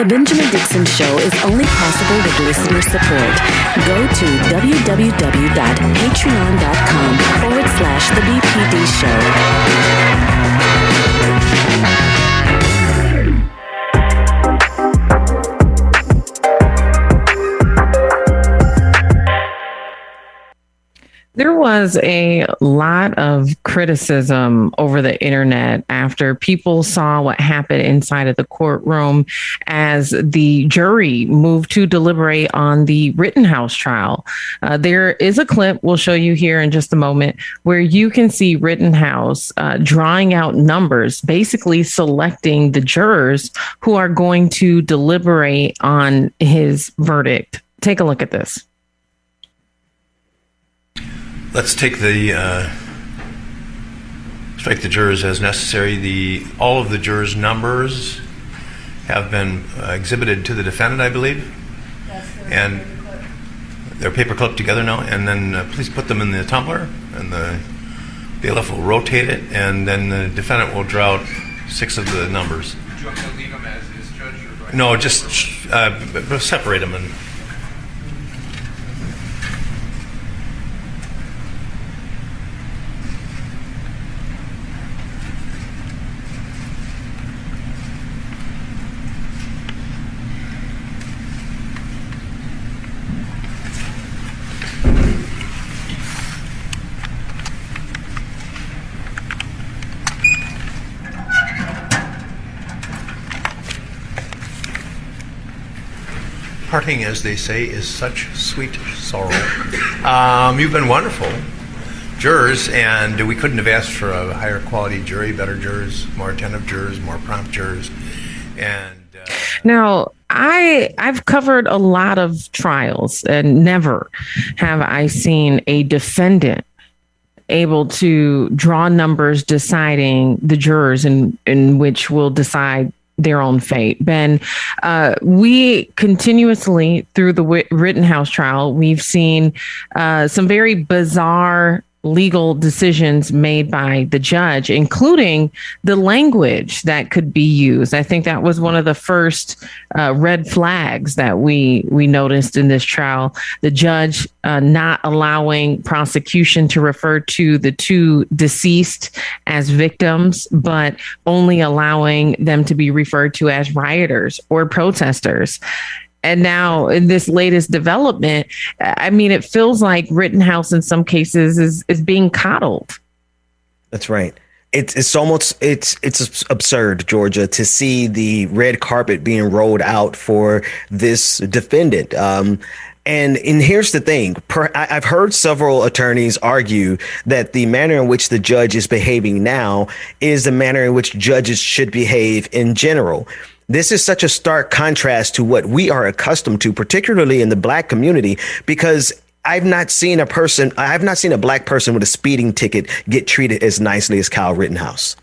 The Benjamin Dixon Show is only possible with listener support. Go to www.patreon.com/The BPD Show. There was a lot of criticism over the internet after people saw what happened inside of the courtroom as the jury moved to deliberate on the Rittenhouse trial. There is a clip we'll show you here in just a moment where you can see Rittenhouse drawing out numbers, basically selecting the jurors who are going to deliberate on his verdict. Take a look at this. Let's take strike the jurors as necessary. All of the jurors' numbers have been exhibited to the defendant, I believe, and they're paper clipped together now. And then please put them in the tumbler, and the bailiff will rotate it, and then the defendant will draw out 6 of the numbers. Do you want to leave them as is, Judge? Or no, just separate them and. Parting, as they say, is such sweet sorrow. You've been wonderful jurors, and we couldn't have asked for a higher quality jury, better jurors, more attentive jurors, more prompt jurors. And now I've covered a lot of trials, and never have I seen a defendant able to draw numbers deciding the jurors in which will decide their own fate. Ben, we continuously through the Rittenhouse trial, we've seen some very bizarre legal decisions made by the judge, including the language that could be used. I think that was one of the first red flags that we noticed in this trial. The judge not allowing prosecution to refer to the 2 deceased as victims, but only allowing them to be referred to as rioters or protesters. And now in this latest development, I mean, it feels like Rittenhouse in some cases is being coddled. That's right. It's almost absurd, Georgia, to see the red carpet being rolled out for this defendant. And here's the thing. I've heard several attorneys argue that the manner in which the judge is behaving now is the manner in which judges should behave in general. This is such a stark contrast to what we are accustomed to, particularly in the Black community, because I've not seen a Black person with a speeding ticket get treated as nicely as Kyle Rittenhouse.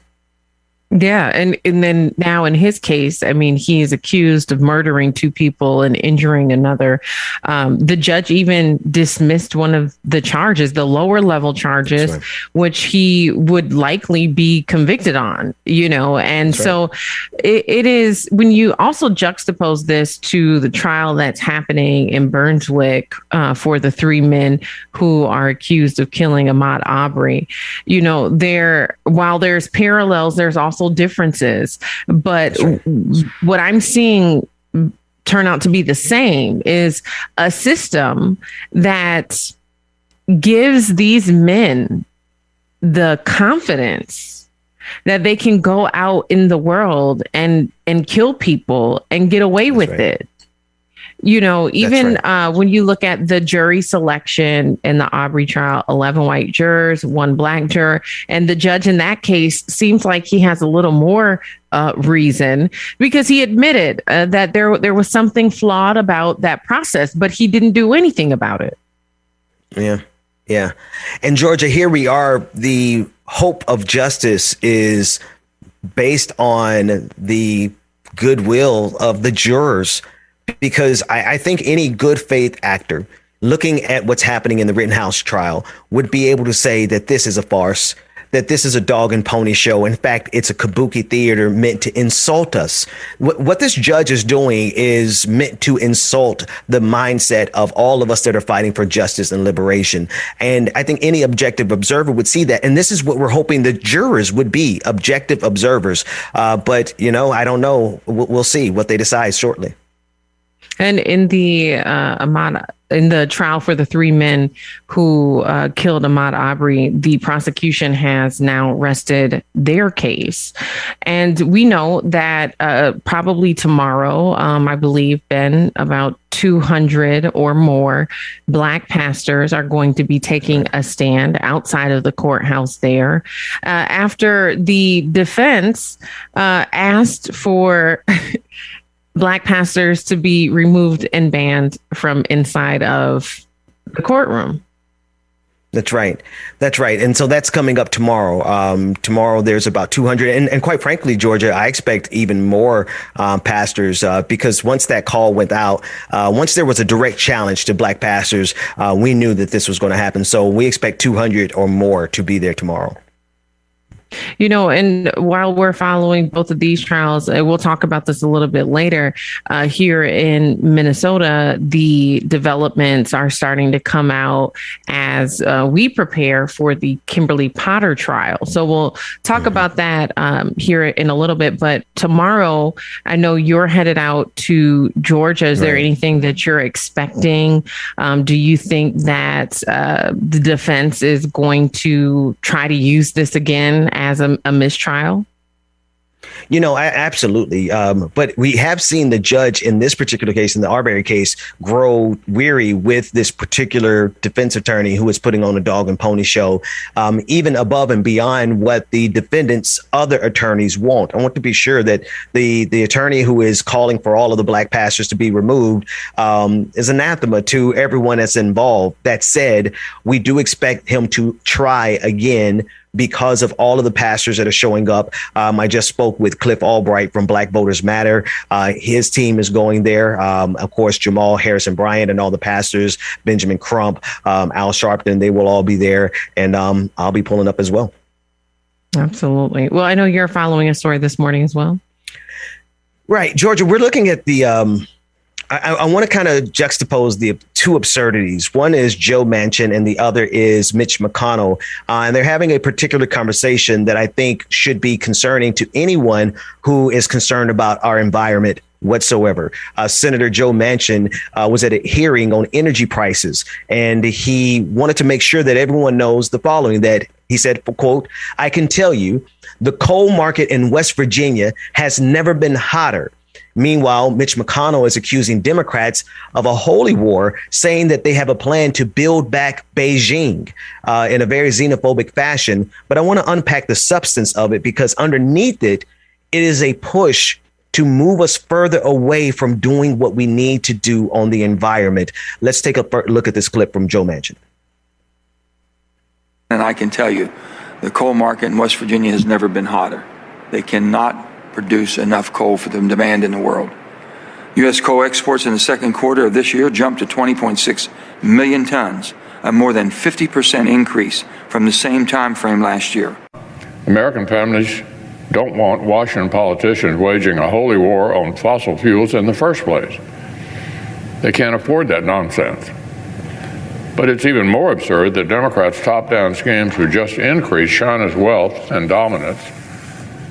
Yeah. And then now in his case, I mean, he is accused of murdering 2 people and injuring another. The judge even dismissed one of the charges, the lower level charges, right, which he would likely be convicted on, and that's so right. It is when you also juxtapose this to the trial that's happening in Burnswick for the 3 men who are accused of killing Ahmaud Arbery. While there's parallels, there's also differences, but what I'm seeing turn out to be the same is a system that gives these men the confidence that they can go out in the world and kill people and get away with it. Even when you look at the jury selection in the Arbery trial, 11 white jurors, 1 Black juror, and the judge in that case seems like he has a little more reason, because he admitted that there was something flawed about that process, but he didn't do anything about it. Yeah. And Georgia, here we are. The hope of justice is based on the goodwill of the jurors. Because I think any good faith actor looking at what's happening in the Rittenhouse trial would be able to say that this is a farce, that this is a dog and pony show. In fact, it's a kabuki theater meant to insult us. What this judge is doing is meant to insult the mindset of all of us that are fighting for justice and liberation. And I think any objective observer would see that. And this is what we're hoping the jurors would be, objective observers. But, I don't know. We'll see what they decide shortly. And in the in the trial for the three men who killed Ahmaud Arbery, the prosecution has now rested their case. And we know that probably tomorrow, I believe, Ben, about 200 or more Black pastors are going to be taking a stand outside of the courthouse there after the defense asked for Black pastors to be removed and banned from inside of the courtroom. That's right. And so that's coming up tomorrow. Tomorrow, there's about 200. And quite frankly, Georgia, I expect even more pastors because once that call went out, once there was a direct challenge to Black pastors, we knew that this was going to happen. So we expect 200 or more to be there tomorrow. And while we're following both of these trials, we'll talk about this a little bit later. Here in Minnesota, the developments are starting to come out as we prepare for the Kimberly Potter trial. So we'll talk about that here in a little bit. But tomorrow, I know you're headed out to Georgia. Is there anything that you're expecting? Do you think that the defense is going to try to use this again as a mistrial? Absolutely. But we have seen the judge in this particular case, in the Arbery case, grow weary with this particular defense attorney who is putting on a dog and pony show, even above and beyond what the defendant's other attorneys want. I want to be sure that the attorney who is calling for all of the Black pastors to be removed is anathema to everyone that's involved. That said, we do expect him to try again because of all of the pastors that are showing up. I just spoke with Cliff Albright from Black Voters Matter. His team is going there. Of course, Jamal Harrison Bryant and all the pastors, Benjamin Crump, Al Sharpton, they will all be there. And I'll be pulling up as well. Absolutely. Well, I know you're following a story this morning as well. Right. Georgia, we're looking at the I want to kind of juxtapose the two absurdities. One is Joe Manchin and the other is Mitch McConnell. And they're having a particular conversation that I think should be concerning to anyone who is concerned about our environment whatsoever. Senator Joe Manchin was at a hearing on energy prices, and he wanted to make sure that everyone knows the following, that he said, quote, "I can tell you the coal market in West Virginia has never been hotter." Meanwhile, Mitch McConnell is accusing Democrats of a holy war, saying that they have a plan to build back Beijing in a very xenophobic fashion. But I want to unpack the substance of it, because underneath it, it is a push to move us further away from doing what we need to do on the environment. Let's take a look at this clip from Joe Manchin. And I can tell you, the coal market in West Virginia has never been hotter. They cannot produce enough coal for the demand in the world. U.S. coal exports in the second quarter of this year jumped to 20.6 million tons, a more than 50% increase from the same time frame last year. American families don't want Washington politicians waging a holy war on fossil fuels in the first place. They can't afford that nonsense. But it's even more absurd that Democrats' top-down schemes would just increase China's wealth and dominance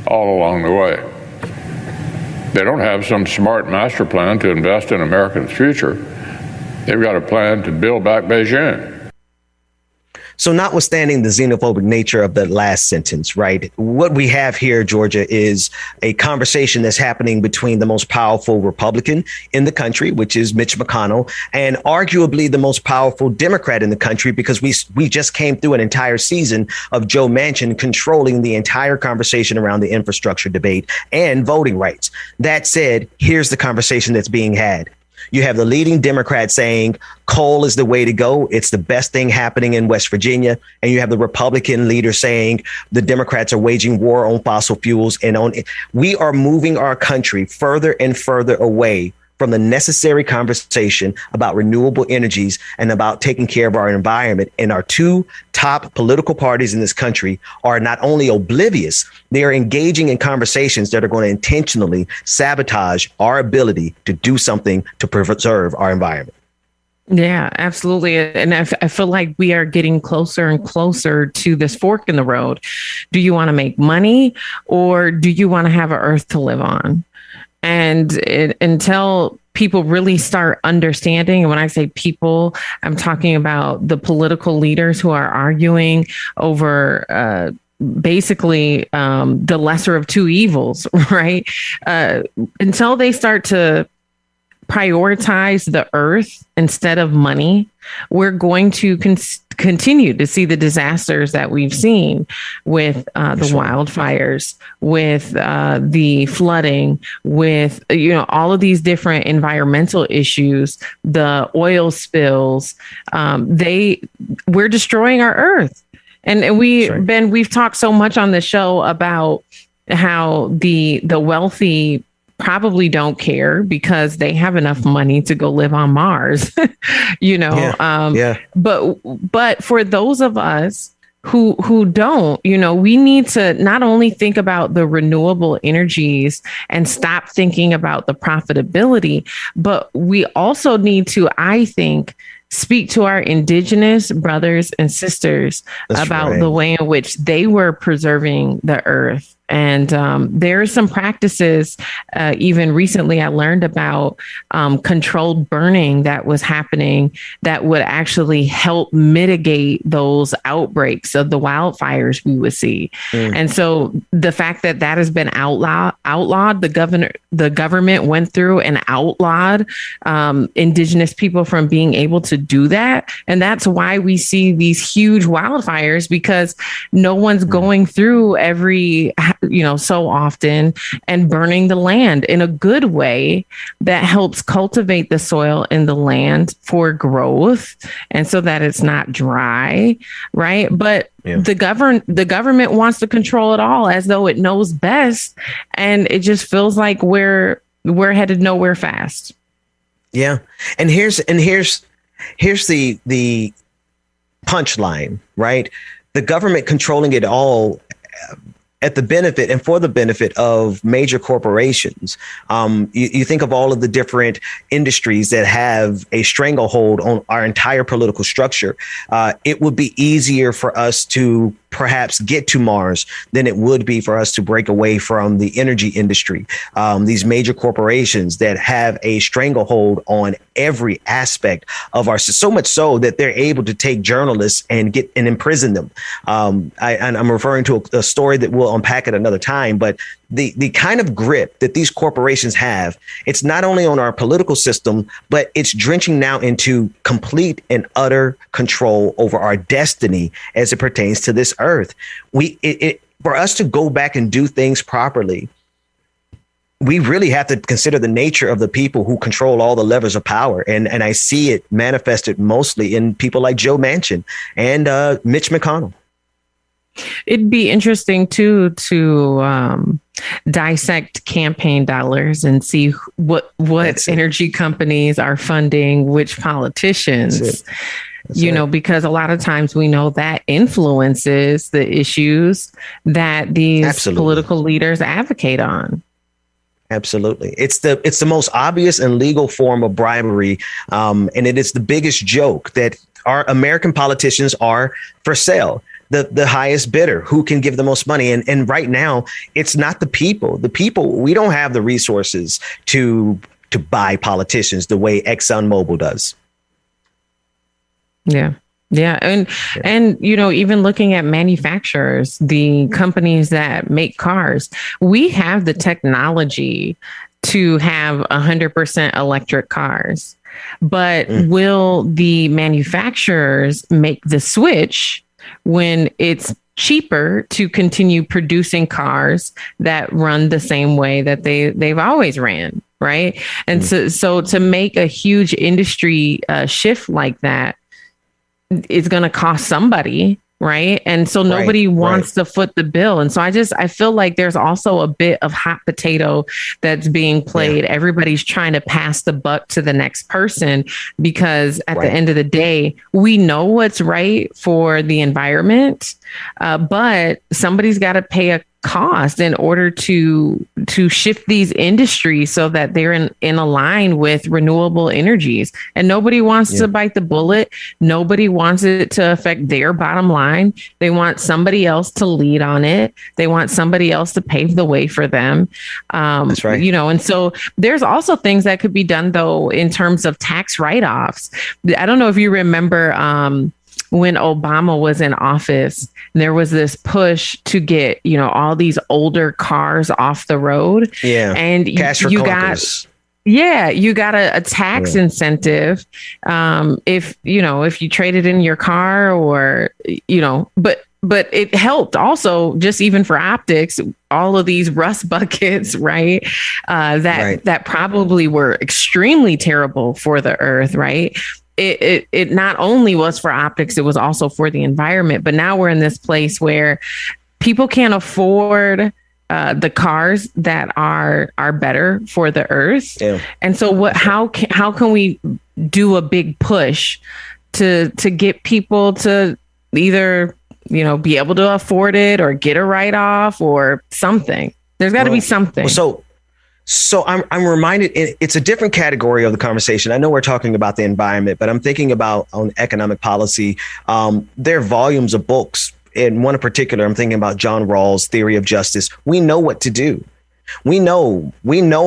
all along the way. They don't have some smart master plan to invest in Americans' future. They've got a plan to build back Beijing. So notwithstanding the xenophobic nature of the last sentence, right, what we have here, Georgia, is a conversation that's happening between the most powerful Republican in the country, which is Mitch McConnell, and arguably the most powerful Democrat in the country, because we just came through an entire season of Joe Manchin controlling the entire conversation around the infrastructure debate and voting rights. That said, here's the conversation that's being had. You have the leading Democrat saying coal is the way to go. It's the best thing happening in West Virginia. And you have the Republican leader saying the Democrats are waging war on fossil fuels. And we are moving our country further and further away from the necessary conversation about renewable energies and about taking care of our environment. And our two top political parties in this country are not only oblivious, they are engaging in conversations that are going to intentionally sabotage our ability to do something to preserve our environment. Yeah, absolutely. And I feel like we are getting closer and closer to this fork in the road. Do you want to make money, or do you want to have an earth to live on? And until people really start understanding, and when I say people, I'm talking about the political leaders who are arguing over basically the lesser of two evils, right? Until they start to prioritize the earth instead of money, we're going to continue to see the disasters that we've seen with the wildfires, with the flooding, with all of these different environmental issues, the oil spills. We're destroying our earth, and we've talked so much on the show about how the wealthy probably don't care because they have enough money to go live on Mars, But for those of us who don't, we need to not only think about the renewable energies and stop thinking about the profitability, but we also need to, I think, speak to our indigenous brothers and sisters about the way in which they were preserving the earth. And there are some practices, even recently I learned about controlled burning that was happening that would actually help mitigate those outbreaks of the wildfires we would see. And so the fact that has been outlawed, the government went through and outlawed indigenous people from being able to do that. And that's why we see these huge wildfires, because no one's going through every so often and burning the land in a good way that helps cultivate the soil in the land for growth and so that it's not dry, right? But the government wants to control it all as though it knows best, and it just feels like we're headed nowhere fast. Yeah, and here's the punchline, right? The government controlling it all at the benefit and for the benefit of major corporations. You think of all of the different industries that have a stranglehold on our entire political structure. It would be easier for us to perhaps get to Mars than it would be for us to break away from the energy industry. These major corporations that have a stranglehold on every aspect of our, so much so that they're able to take journalists and imprison them. I'm referring to a story that we'll unpack at another time, but the kind of grip that these corporations have, it's not only on our political system, but it's drenching now into complete and utter control over our destiny as it pertains to this earth. For us to go back and do things properly, we really have to consider the nature of the people who control all the levers of power. And I see it manifested mostly in people like Joe Manchin and Mitch McConnell. It'd be interesting, too, to dissect campaign dollars and see what energy companies are funding which politicians, because a lot of times we know that influences the issues that these political leaders advocate on. Absolutely. It's the most obvious and legal form of bribery. And it is the biggest joke that our American politicians are for sale. The highest bidder, who can give the most money. And right now, it's not the people. The people, we don't have the resources to buy politicians the way ExxonMobil does. Yeah. Yeah. And, even looking at manufacturers, the companies that make cars, we have the technology to have 100% electric cars. But will the manufacturers make the switch when it's cheaper to continue producing cars that run the same way that they've always ran, right? And so to make a huge industry shift like that, it's going to cost somebody, Right. And so nobody wants to foot the bill. And so I feel like there's also a bit of hot potato that's being played. Yeah. Everybody's trying to pass the buck to the next person, because at the end of the day, we know what's right for the environment, but somebody's got to pay a cost in order to shift these industries so that they're in a line with renewable energies. And nobody wants to bite the bullet. Nobody wants it to affect their bottom line. They want somebody else to lead on it. They want somebody else to pave the way for them. That's right. You know, and so there's also things that could be done, though, in terms of tax write-offs. I don't know if you remember when Obama was in office, there was this push to get, you know, all these older cars off the road. Yeah. And cash for clunkers. You got a tax incentive if you traded in your car, or, you know, but it helped also, just even for optics, all of these rust buckets, right? That probably were extremely terrible for the earth, right? It not only was for optics, it was also for the environment. But now we're in this place where people can't afford the cars that are better for the earth. Yeah. And so how can we do a big push to get people to either, you know, be able to afford it or get a write-off or something? There's got to be something. So I'm reminded, it's a different category of the conversation. I know we're talking about the environment, but I'm thinking about on economic policy. There are volumes of books. In one in particular, I'm thinking about John Rawls' Theory of Justice. We know what to do. We know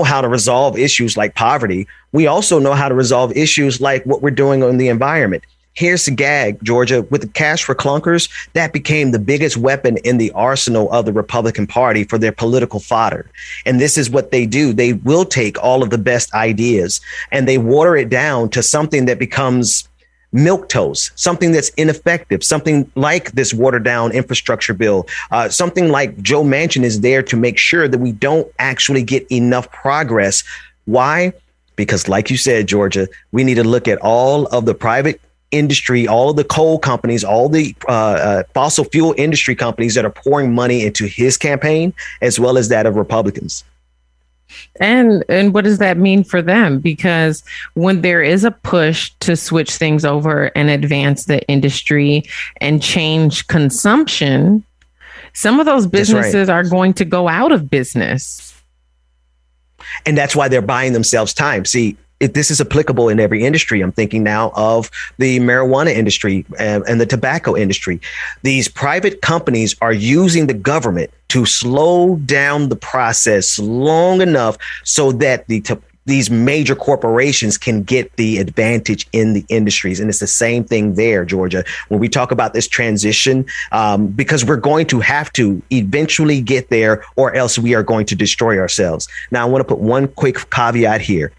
how to resolve issues like poverty. We also know how to resolve issues like what we're doing on the environment. Here's the gag, Georgia, with the cash for clunkers, that became the biggest weapon in the arsenal of the Republican Party for their political fodder. And this is what they do. They will take all of the best ideas and they water it down to something that becomes milquetoast, something that's ineffective, something like this watered down infrastructure bill, something like Joe Manchin is there to make sure that we don't actually get enough progress. Why? Because like you said, Georgia, we need to look at all of the private industry, all of the coal companies, all the fossil fuel industry companies that are pouring money into his campaign, as well as that of Republicans. And what does that mean for them? Because when there is a push to switch things over and advance the industry and change consumption, some of those businesses are going to go out of business. And that's why they're buying themselves time. See, this is applicable in every industry. I'm thinking now of the marijuana industry and the tobacco industry. These private companies are using the government to slow down the process long enough so that these major corporations can get the advantage in the industries. And it's the same thing there, Georgia, when we talk about this transition, because we're going to have to eventually get there, or else we are going to destroy ourselves. Now, I want to put one quick caveat here.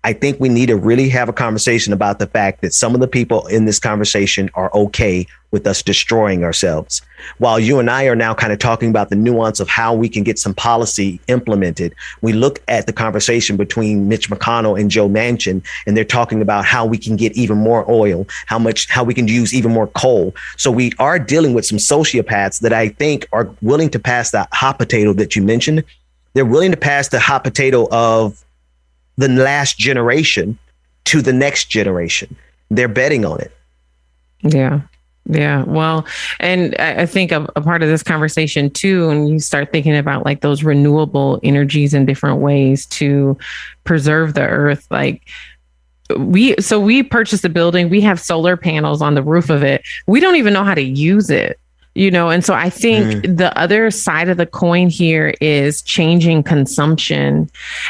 I think we need to really have a conversation about the fact that some of the people in this conversation are okay with us destroying ourselves. While you and I are now kind of talking about the nuance of how we can get some policy implemented, we look at the conversation between Mitch McConnell and Joe Manchin, and they're talking about how we can get even more oil, how we can use even more coal. So we are dealing with some sociopaths that I think are willing to pass that hot potato that you mentioned. They're willing to pass the hot potato of the last generation to the next generation. They're betting on it. Yeah. Yeah. Well, and I think a part of this conversation too, and you start thinking about like those renewable energies in different ways to preserve the earth. Like we purchased a building, we have solar panels on the roof of it. We don't even know how to use it. You know, and so I think the other side of the coin here is changing consumption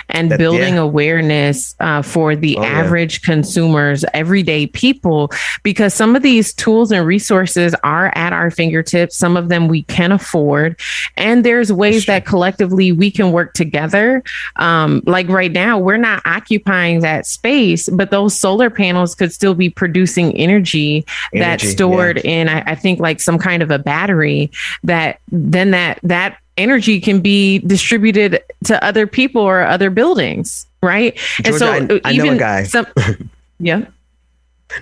and building awareness for the average consumers, everyday people, because some of these tools and resources are at our fingertips. Some of them we can afford. And there's ways that collectively we can work together. Like right now, we're not occupying that space, but those solar panels could still be producing energy that's stored in, I think, like some kind of a battery that then that energy can be distributed to other people or other buildings, right? Georgia, and so I know a guy.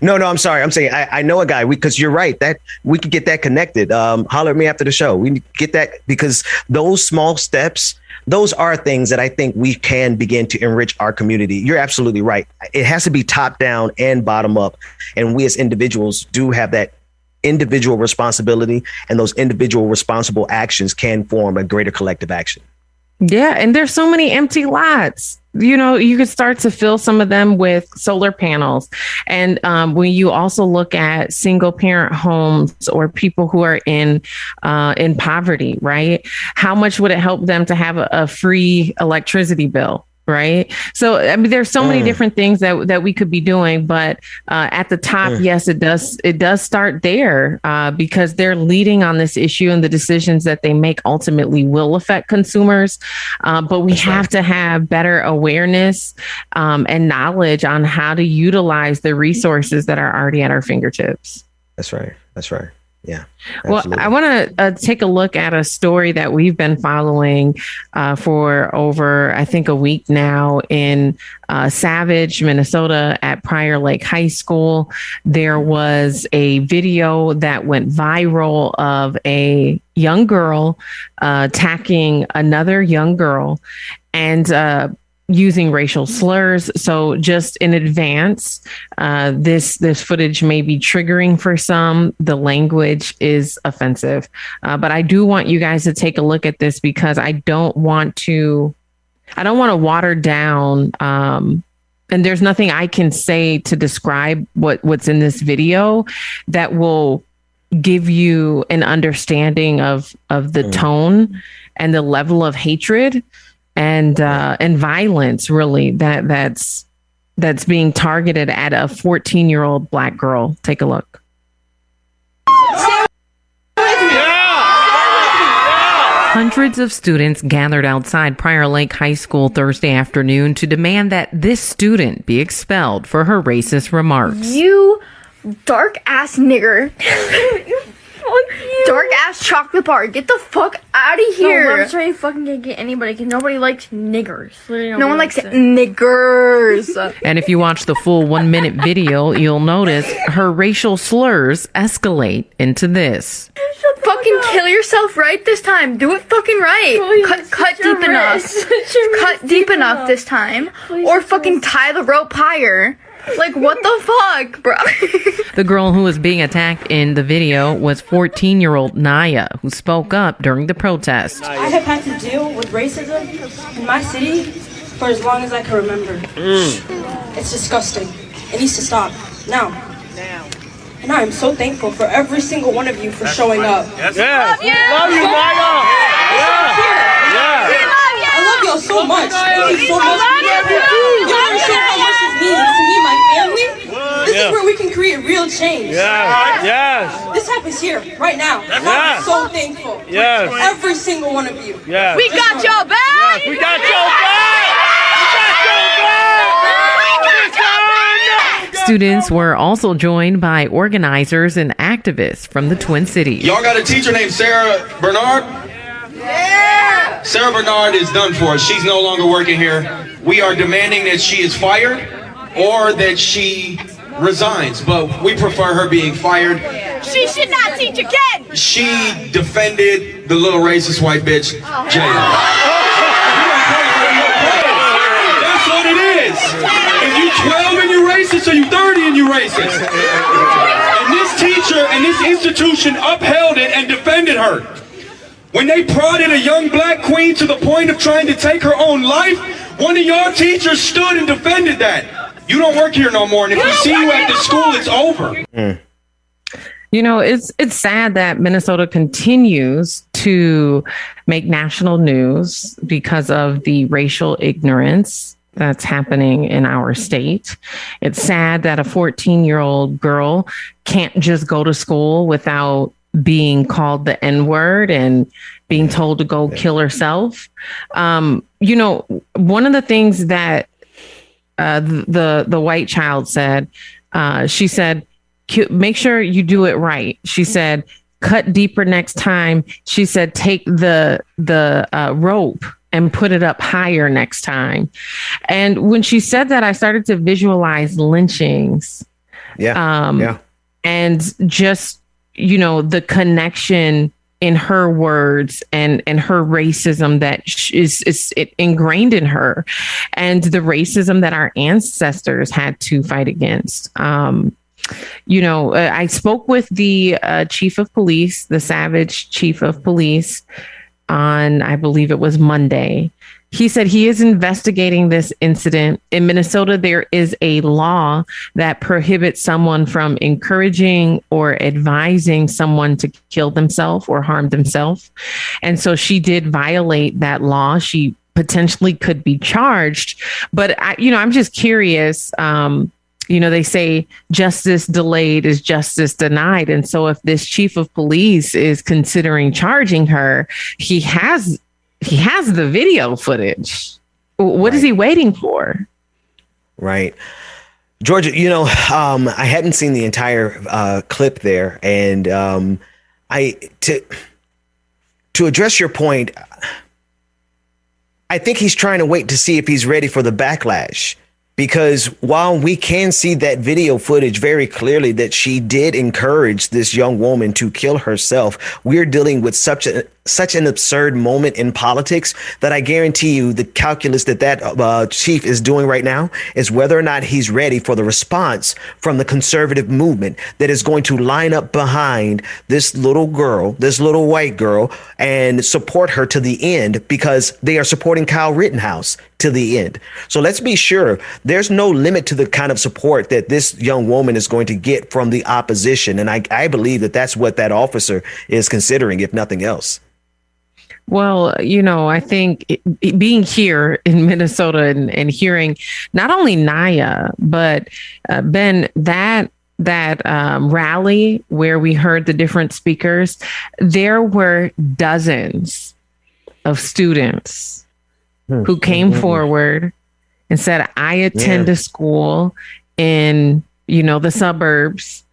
No, I'm sorry. I'm saying I know a guy because you're right that we could get that connected. Holler at me after the show. We get that because those small steps, those are things that I think we can begin to enrich our community. You're absolutely right. It has to be top down and bottom up. And we as individuals do have that individual responsibility, and those individual responsible actions can form a greater collective action. Yeah. And there's so many empty lots. You could start to fill some of them with solar panels. And when you also look at single parent homes or people who are in poverty, right? How much would it help them to have a free electricity bill? Right. So, I mean, there's so many different things that we could be doing. But at the top, yes, it does start there because they're leading on this issue, and the decisions that they make ultimately will affect consumers. But we have to have better awareness and knowledge on how to utilize the resources that are already at our fingertips. That's right. Yeah. Well, I want to take a look at a story that we've been following for over, I think, a week now in Savage, Minnesota at Prior Lake High School. There was a video that went viral of a young girl attacking another young girl and using racial slurs. So just in advance, this footage may be triggering for some. The language is offensive. But I do want you guys to take a look at this because I don't want to water down. And there's nothing I can say to describe what's in this video that will give you an understanding of the tone and the level of hatred and violence, really, that's being targeted at a 14-year-old Black girl. Take a look. Hundreds of students gathered outside Prior Lake High School Thursday afternoon to demand that this student be expelled for her racist remarks. You dark ass nigger. Dark ass chocolate bar. Get the fuck out of here. No, I'm trying to fucking get anybody because nobody likes niggers. No one likes niggers. And if you watch the full 1-minute video, you'll notice her racial slurs escalate into this. Fucking kill yourself right this time. Do it fucking right. Please, cut deep enough. Cut deep enough this time. Please, or fucking tie the rope higher. Like, what the fuck, bro? The girl who was being attacked in the video was 14-year-old Naya, who spoke up during the protest. I have had to deal with racism in my city for as long as I can remember. It's disgusting. It needs to stop. Now. And I am so thankful for every single one of you for showing up. Yes. Love you, Naya. I love y'all so much. Thank you so much. You understand how much this means to me and my family? This is where we can create real change. Yes. This happens here, right now. I'm so thankful for every single one of you. Yes. We got your back! Yes, we got your back! Students were also joined by organizers and activists from the Twin Cities. Y'all got a teacher named Sarah Bernard? Yeah! Sarah Bernard is done for. She's no longer working here. We are demanding that she is fired or that she resigns, but we prefer her being fired. She should not teach again! She defended the little racist white bitch, Jada. That's what it is. If you 12 and you racist, or you 30 and you racist. And this teacher and this institution upheld it and defended her. When they prodded a young Black queen to the point of trying to take her own life, one of your teachers stood and defended that. You don't work here no more, and if we see you at the school, it's over. You know, it's sad that Minnesota continues to make national news because of the racial ignorance that's happening in our state. It's sad that a 14-year-old girl can't just go to school without being called the N-word and being told to go kill herself. You know, one of the things that the white child said, she said, make sure you do it right. She said, cut deeper next time. She said, take the rope and put it up higher next time. And when she said that, I started to visualize lynchings Yeah. And just, the connection in her words and her racism that is ingrained in her, and the racism that our ancestors had to fight against. I spoke with the chief of police, the Savage chief of police, on, I believe it was Monday. He said he is investigating this incident. In Minnesota, there is a law that prohibits someone from encouraging or advising someone to kill themselves or harm themselves. And so she did violate that law. She potentially could be charged. But, I'm just curious. They say justice delayed is justice denied. And so if this chief of police is considering charging her, he has the video footage. What is he waiting for? Right. Georgia, I hadn't seen the entire clip there. And to address your point, I think he's trying to wait to see if he's ready for the backlash. Because while we can see that video footage very clearly that she did encourage this young woman to kill herself, we're dealing with such an absurd moment in politics that I guarantee you the calculus that chief is doing right now is whether or not he's ready for the response from the conservative movement that is going to line up behind this little girl, this little white girl, and support her to the end, because they are supporting Kyle Rittenhouse to the end. So let's be sure there's no limit to the kind of support that this young woman is going to get from the opposition. And I believe that that's what that officer is considering, if nothing else. Well, I think being here in Minnesota and hearing not only Naya, but Ben, that rally where we heard the different speakers, there were dozens of students who came forward and said, I attend a school in, the suburbs,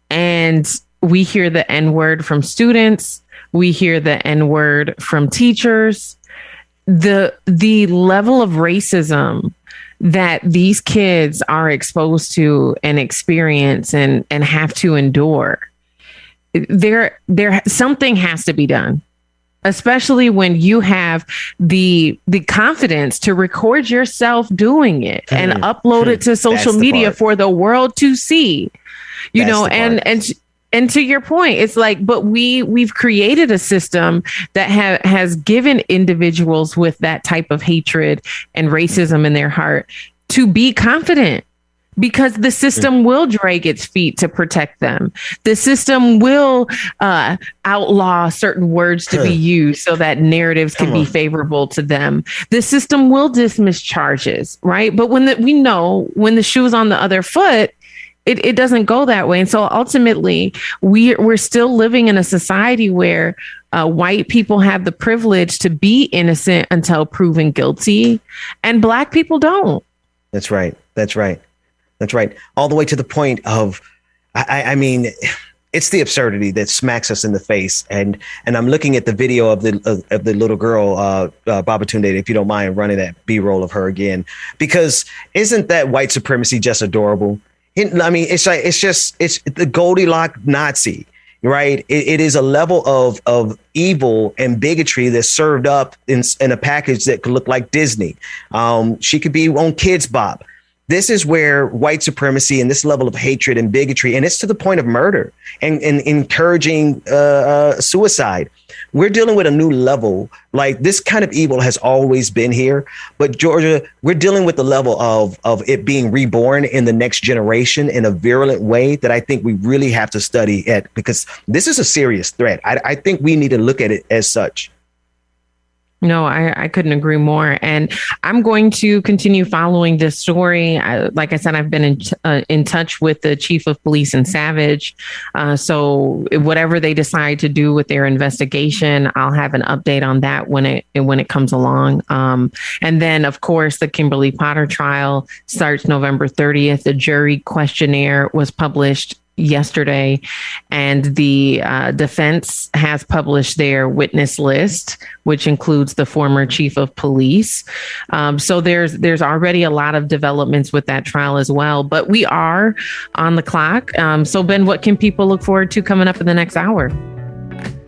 and we hear the N-word from students. We hear the N-word from teachers. The level of racism that these kids are exposed to and experience and have to endure, there something has to be done. Especially when you have the confidence to record yourself doing it and upload it to social media for the world to see, and to your point, it's like, but we've created a system that has given individuals with that type of hatred and racism in their heart to be confident. Because the system will drag its feet to protect them. The system will outlaw certain words to be used so that narratives can be favorable to them. The system will dismiss charges, right? But we know when the shoe is on the other foot, it doesn't go that way. And so ultimately, we're still living in a society where white people have the privilege to be innocent until proven guilty, and Black people don't. That's right. That's right. All the way to the point of, I mean, it's the absurdity that smacks us in the face. And I'm looking at the video of the little girl, Babatunde, if you don't mind running that B-roll of her again, because isn't that white supremacy just adorable? I mean, it's the Goldilocks Nazi, right? It is a level of evil and bigotry that's served up in a package that could look like Disney. She could be on Kids Bop. This is where white supremacy and this level of hatred and bigotry, and it's to the point of murder and encouraging suicide. We're dealing with a new level. Like, this kind of evil has always been here. But Georgia, we're dealing with the level of it being reborn in the next generation in a virulent way that I think we really have to study at, because this is a serious threat. I think we need to look at it as such. No, I couldn't agree more. And I'm going to continue following this story. Like I said, I've been in touch with the chief of police in Savage. So whatever they decide to do with their investigation, I'll have an update on that when it comes along. And then, of course, the Kimberly Potter trial starts November 30th. The jury questionnaire was published yesterday, and the defense has published their witness list, which includes the former chief of police. So there's already a lot of developments with that trial as well. But we are on the clock. So Ben, what can people look forward to coming up in the next hour?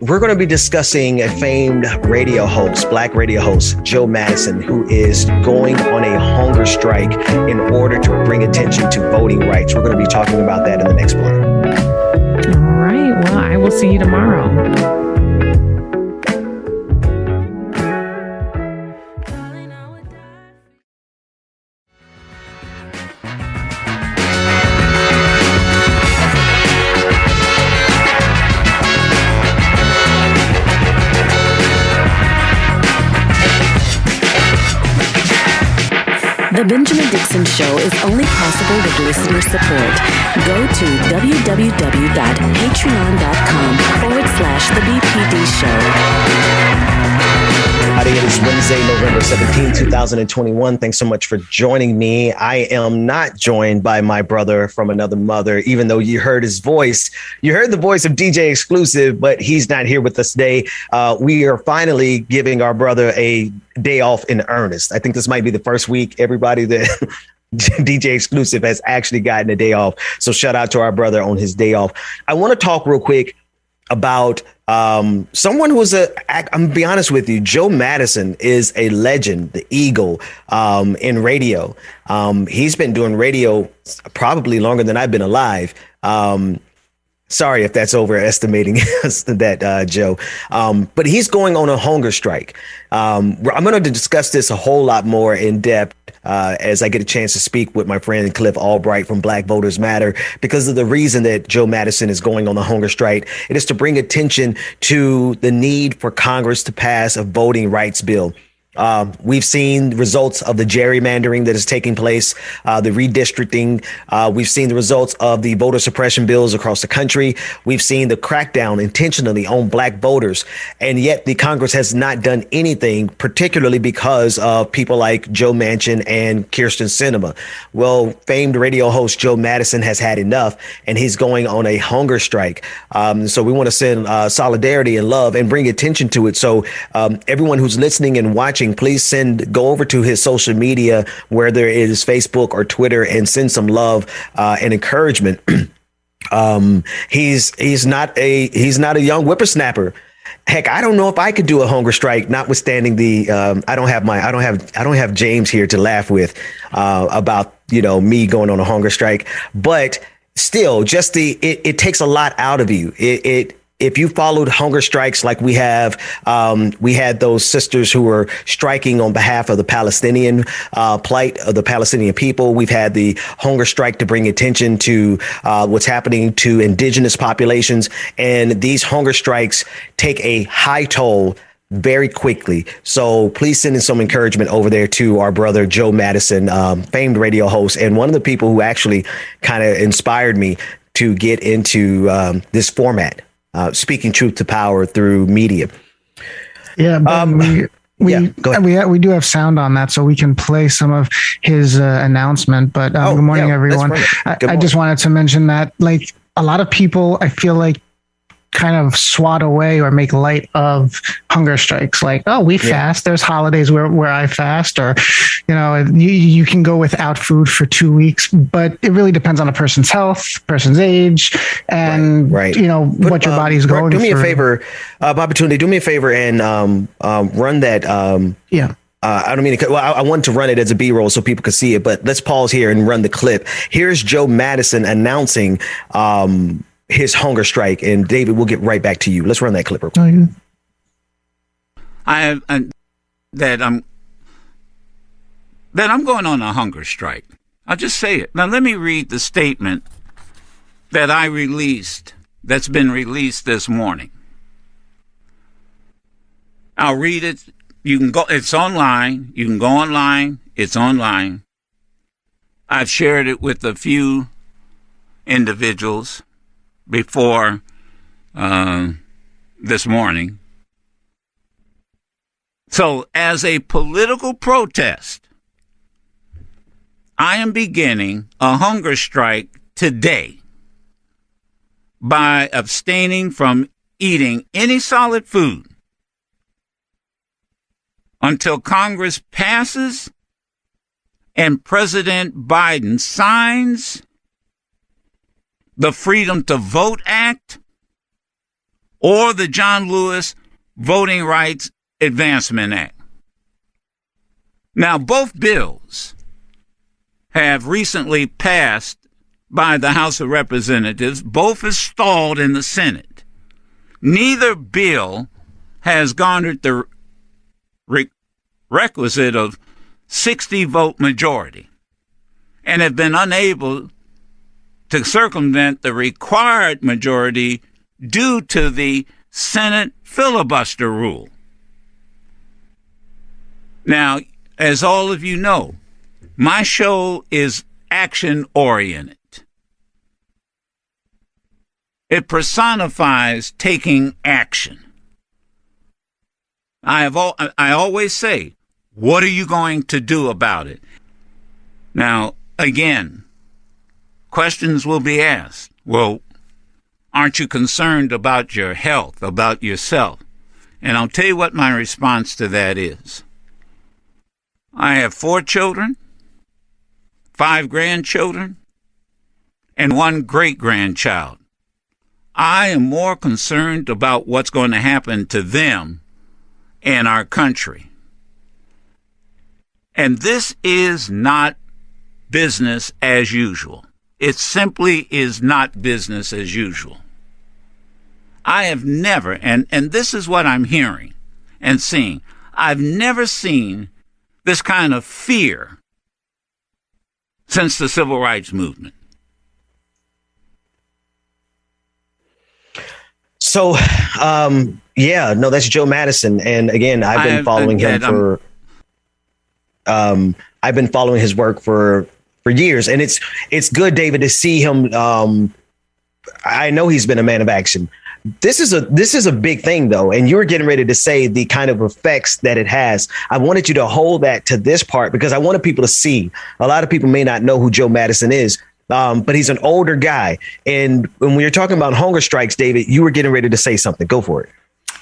We're going to be discussing a famed radio host, black radio host, Joe Madison, who is going on a hunger strike in order to bring attention to voting rights. We're going to be talking about that in the next block. All right. Well, I will see you tomorrow. The Benjamin Dixon Show is only possible with listener support. Go to www.patreon.com/The BPD Show. Howdy, it is Wednesday, November 17, 2021. Thanks so much for joining me. I am not joined by my brother from another mother, even though you heard his voice. You heard the voice of DJ Exclusive, but he's not here with us today. We are finally giving our brother a day off in earnest. I think this might be the first week, everybody, that DJ Exclusive has actually gotten a day off. So shout out to our brother on his day off. I want to talk real quick about someone who was I'm gonna be honest with you. Joe Madison is a legend, the Eagle, in radio. He's been doing radio probably longer than I've been alive. Sorry if that's overestimating that, Joe. But he's going on a hunger strike. I'm going to discuss this a whole lot more in depth as I get a chance to speak with my friend Cliff Albright from Black Voters Matter, because of the reason that Joe Madison is going on the hunger strike. It is to bring attention to the need for Congress to pass a voting rights bill. We've seen results of the gerrymandering that is taking place, the redistricting. We've seen the results of the voter suppression bills across the country. We've seen the crackdown intentionally on black voters. And yet the Congress has not done anything, particularly because of people like Joe Manchin and Kirsten Sinema. Well, famed radio host Joe Madison has had enough, and he's going on a hunger strike. So we want to send solidarity and love and bring attention to it. So everyone who's listening and watching, please go over to his social media, whether it is Facebook or Twitter, and send some love and encouragement. He's not a young whippersnapper. Heck, I don't know if I could do a hunger strike, notwithstanding the I don't have James here to laugh with about, me going on a hunger strike. But still, just it takes a lot out of you. If you followed hunger strikes like we have, we had those sisters who were striking on behalf of the Palestinian plight of the Palestinian people. We've had the hunger strike to bring attention to what's happening to indigenous populations. And these hunger strikes take a high toll very quickly. So please send in some encouragement over there to our brother Joe Madison, famed radio host, and one of the people who actually kind of inspired me to get into this format. Speaking truth to power through media. Yeah, we do have sound on that, so we can play some of his announcement. But good morning, everyone. I just wanted to mention that, like, a lot of people, I feel like, kind of swat away or make light of hunger strikes. Like, oh, we fast. There's holidays where I fast, or, you can go without food for 2 weeks, but it really depends on a person's health, person's age, and what your body's going through. Do me a favor, Opportunity, do me a favor and run that. I don't mean to, I want to run it as a B-roll so people can see it, but let's pause here and run the clip. Here's Joe Madison announcing his hunger strike. And David, we'll get right back to you. Let's run that clip. I'm going on a hunger strike. I'll just say it. Now, let me read the statement that I released, that's been released this morning. I'll read it. You can go, it's online. You can go online. It's online. I've shared it with a few individuals before this morning. So, as a political protest, I am beginning a hunger strike today by abstaining from eating any solid food until Congress passes and President Biden signs the Freedom to Vote Act or the John Lewis Voting Rights Advancement Act. Now, both bills have recently passed by the House of Representatives. Both are stalled in the Senate. Neither bill has garnered the requisite of 60-vote majority and have been unable to circumvent the required majority due to the Senate filibuster rule. Now, as all of you know, my show is action-oriented. It personifies taking action. I always say, what are you going to do about it? Now, again, questions will be asked. Well, aren't you concerned about your health, about yourself? And I'll tell you what my response to that is. I have 4 children, 5 grandchildren, and 1 great-grandchild. I am more concerned about what's going to happen to them and our country. And this is not business as usual. It simply is not business as usual. I have never, and this is what I'm hearing and seeing, I've never seen this kind of fear since the civil rights movement. So, that's Joe Madison. And again, I've been following him for, I've been following his work for years. And it's good, David, to see him. I know he's been a man of action. This is a big thing, though. And you were getting ready to say the kind of effects that it has. I wanted you to hold that to this part because I wanted people to see. A lot of people may not know who Joe Madison is, but he's an older guy. And when you're talking about hunger strikes, David, you were getting ready to say something. Go for it.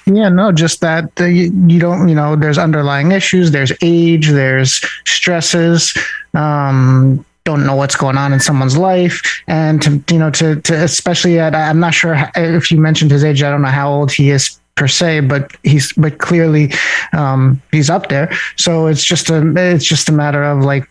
Yeah, no, just that you don't, there's underlying issues, there's age, there's stresses, don't know what's going on in someone's life. And to especially I'm not sure if you mentioned his age. I don't know how old he is per se, but clearly he's up there. So it's just a matter of like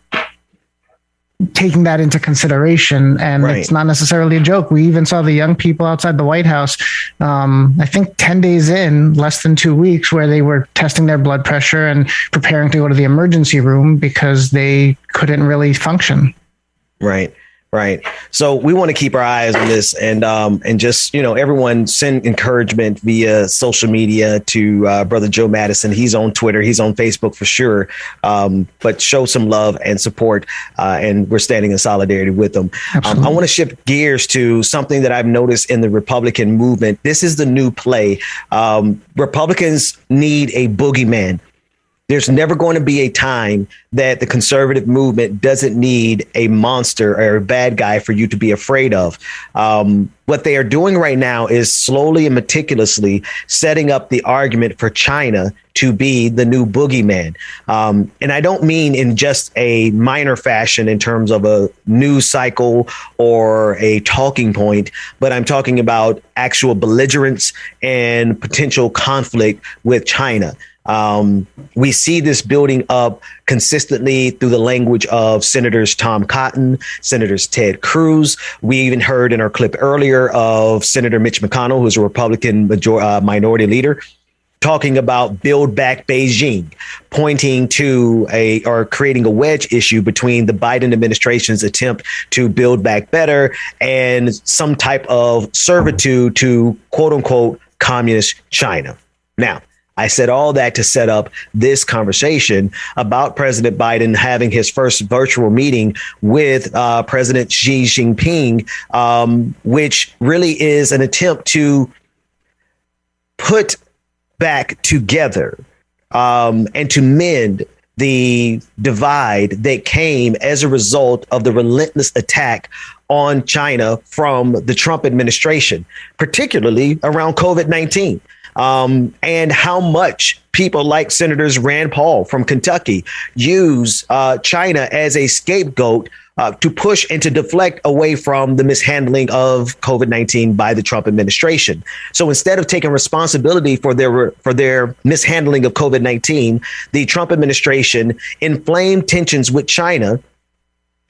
taking that into consideration. And right. It's not necessarily a joke. We even saw the young people outside the White House, I think 10 days in, less than 2 weeks, where they were testing their blood pressure and preparing to go to the emergency room because they couldn't really function. Right. So we want to keep our eyes on this and just, everyone send encouragement via social media to Brother Joe Madison. He's on Twitter. He's on Facebook for sure. But show some love and support. And we're standing in solidarity with them. I want to shift gears to something that I've noticed in the Republican movement. This is the new play. Republicans need a boogeyman. There's never going to be a time that the conservative movement doesn't need a monster or a bad guy for you to be afraid of. What they are doing right now is slowly and meticulously setting up the argument for China to be the new boogeyman. And I don't mean in just a minor fashion in terms of a news cycle or a talking point, but I'm talking about actual belligerence and potential conflict with China. We see this building up consistently through the language of Senators Tom Cotton, Senators Ted Cruz. We even heard in our clip earlier of Senator Mitch McConnell, who's a Republican minority leader, talking about build back Beijing, pointing to creating a wedge issue between the Biden administration's attempt to build back better and some type of servitude to quote unquote communist China. Now, I said all that to set up this conversation about President Biden having his first virtual meeting with President Xi Jinping, which really is an attempt to put back together and to mend the divide that came as a result of the relentless attack on China from the Trump administration, particularly around COVID-19. And how much people like Senators Rand Paul from Kentucky use China as a scapegoat to push and to deflect away from the mishandling of COVID-19 by the Trump administration. So instead of taking responsibility for their mishandling of COVID-19, the Trump administration inflamed tensions with China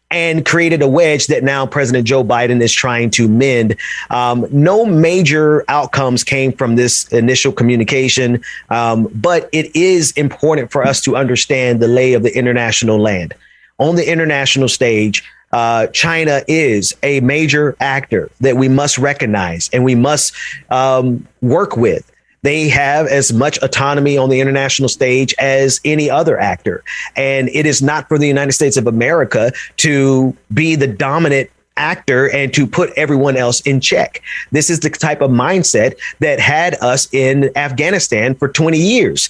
and created a wedge that now President Joe Biden is trying to mend. No major outcomes came from this initial communication, but it is important for us to understand the lay of the international land. On the international stage, China is a major actor that we must recognize and we must work with. They have as much autonomy on the international stage as any other actor. And it is not for the United States of America to be the dominant actor and to put everyone else in check. This is the type of mindset that had us in Afghanistan for 20 years.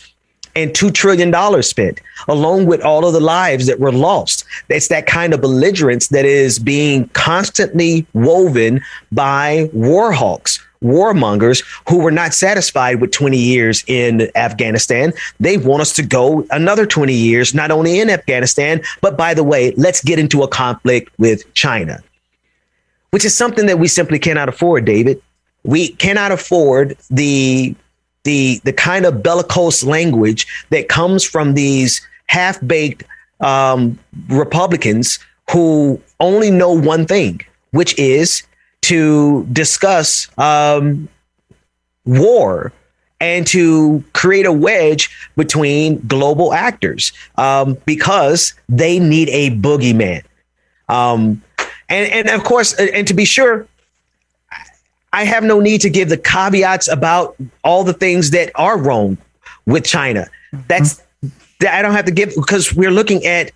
And $2 trillion spent, along with all of the lives that were lost. It's that kind of belligerence that is being constantly woven by war hawks, warmongers who were not satisfied with 20 years in Afghanistan. They want us to go another 20 years, not only in Afghanistan, but by the way, let's get into a conflict with China, which is something that we simply cannot afford, David. We cannot afford the kind of bellicose language that comes from these half-baked Republicans who only know one thing, which is to discuss war and to create a wedge between global actors because they need a boogeyman. And of course, and to be sure, I have no need to give the caveats about all the things that are wrong with China. That I don't have to give, because we're looking at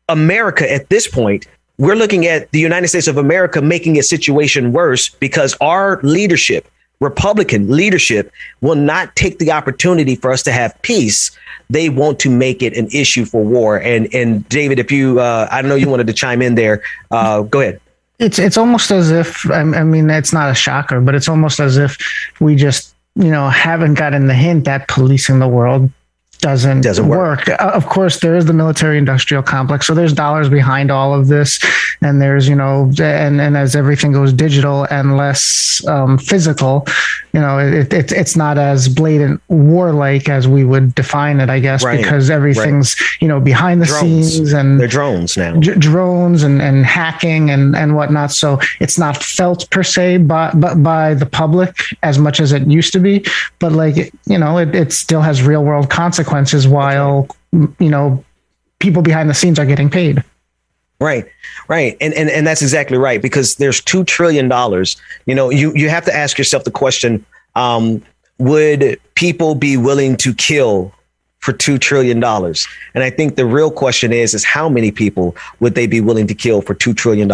America at this point. We're looking at the United States of America making a situation worse because our leadership, Republican leadership, will not take the opportunity for us to have peace. They want to make it an issue for war. And David, if you, I know you wanted to chime in there. Go ahead. It's almost as if, I mean, it's not a shocker, but it's almost as if we just, haven't gotten the hint that policing the world doesn't work. Of course, there is the military industrial complex. So there's dollars behind all of this. And there's, and as everything goes digital and less physical, it's not as blatant warlike as we would define it, I guess, right. Because everything's, behind the scenes and they're drones now, drones and hacking and whatnot. So it's not felt per se, but by the public as much as it used to be. But it still has real world consequences while, people behind the scenes are getting paid. Right. And that's exactly right, because there's $2 trillion. You have to ask yourself the question, would people be willing to kill for $2 trillion? And I think the real question is how many people would they be willing to kill for $2 trillion?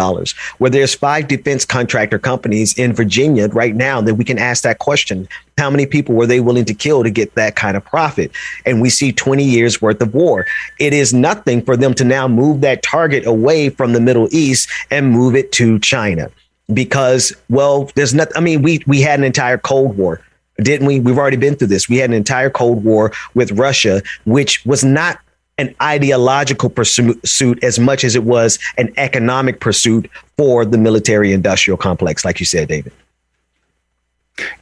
Where there's 5 defense contractor companies in Virginia right now that we can ask that question. How many people were they willing to kill to get that kind of profit? And we see 20 years worth of war. It is nothing for them to now move that target away from the Middle East and move it to China. Because, there's nothing. I mean, we had an entire Cold War. Didn't we? We've already been through this. We had an entire Cold War with Russia, which was not an ideological pursuit as much as it was an economic pursuit for the military industrial complex, like you said, David.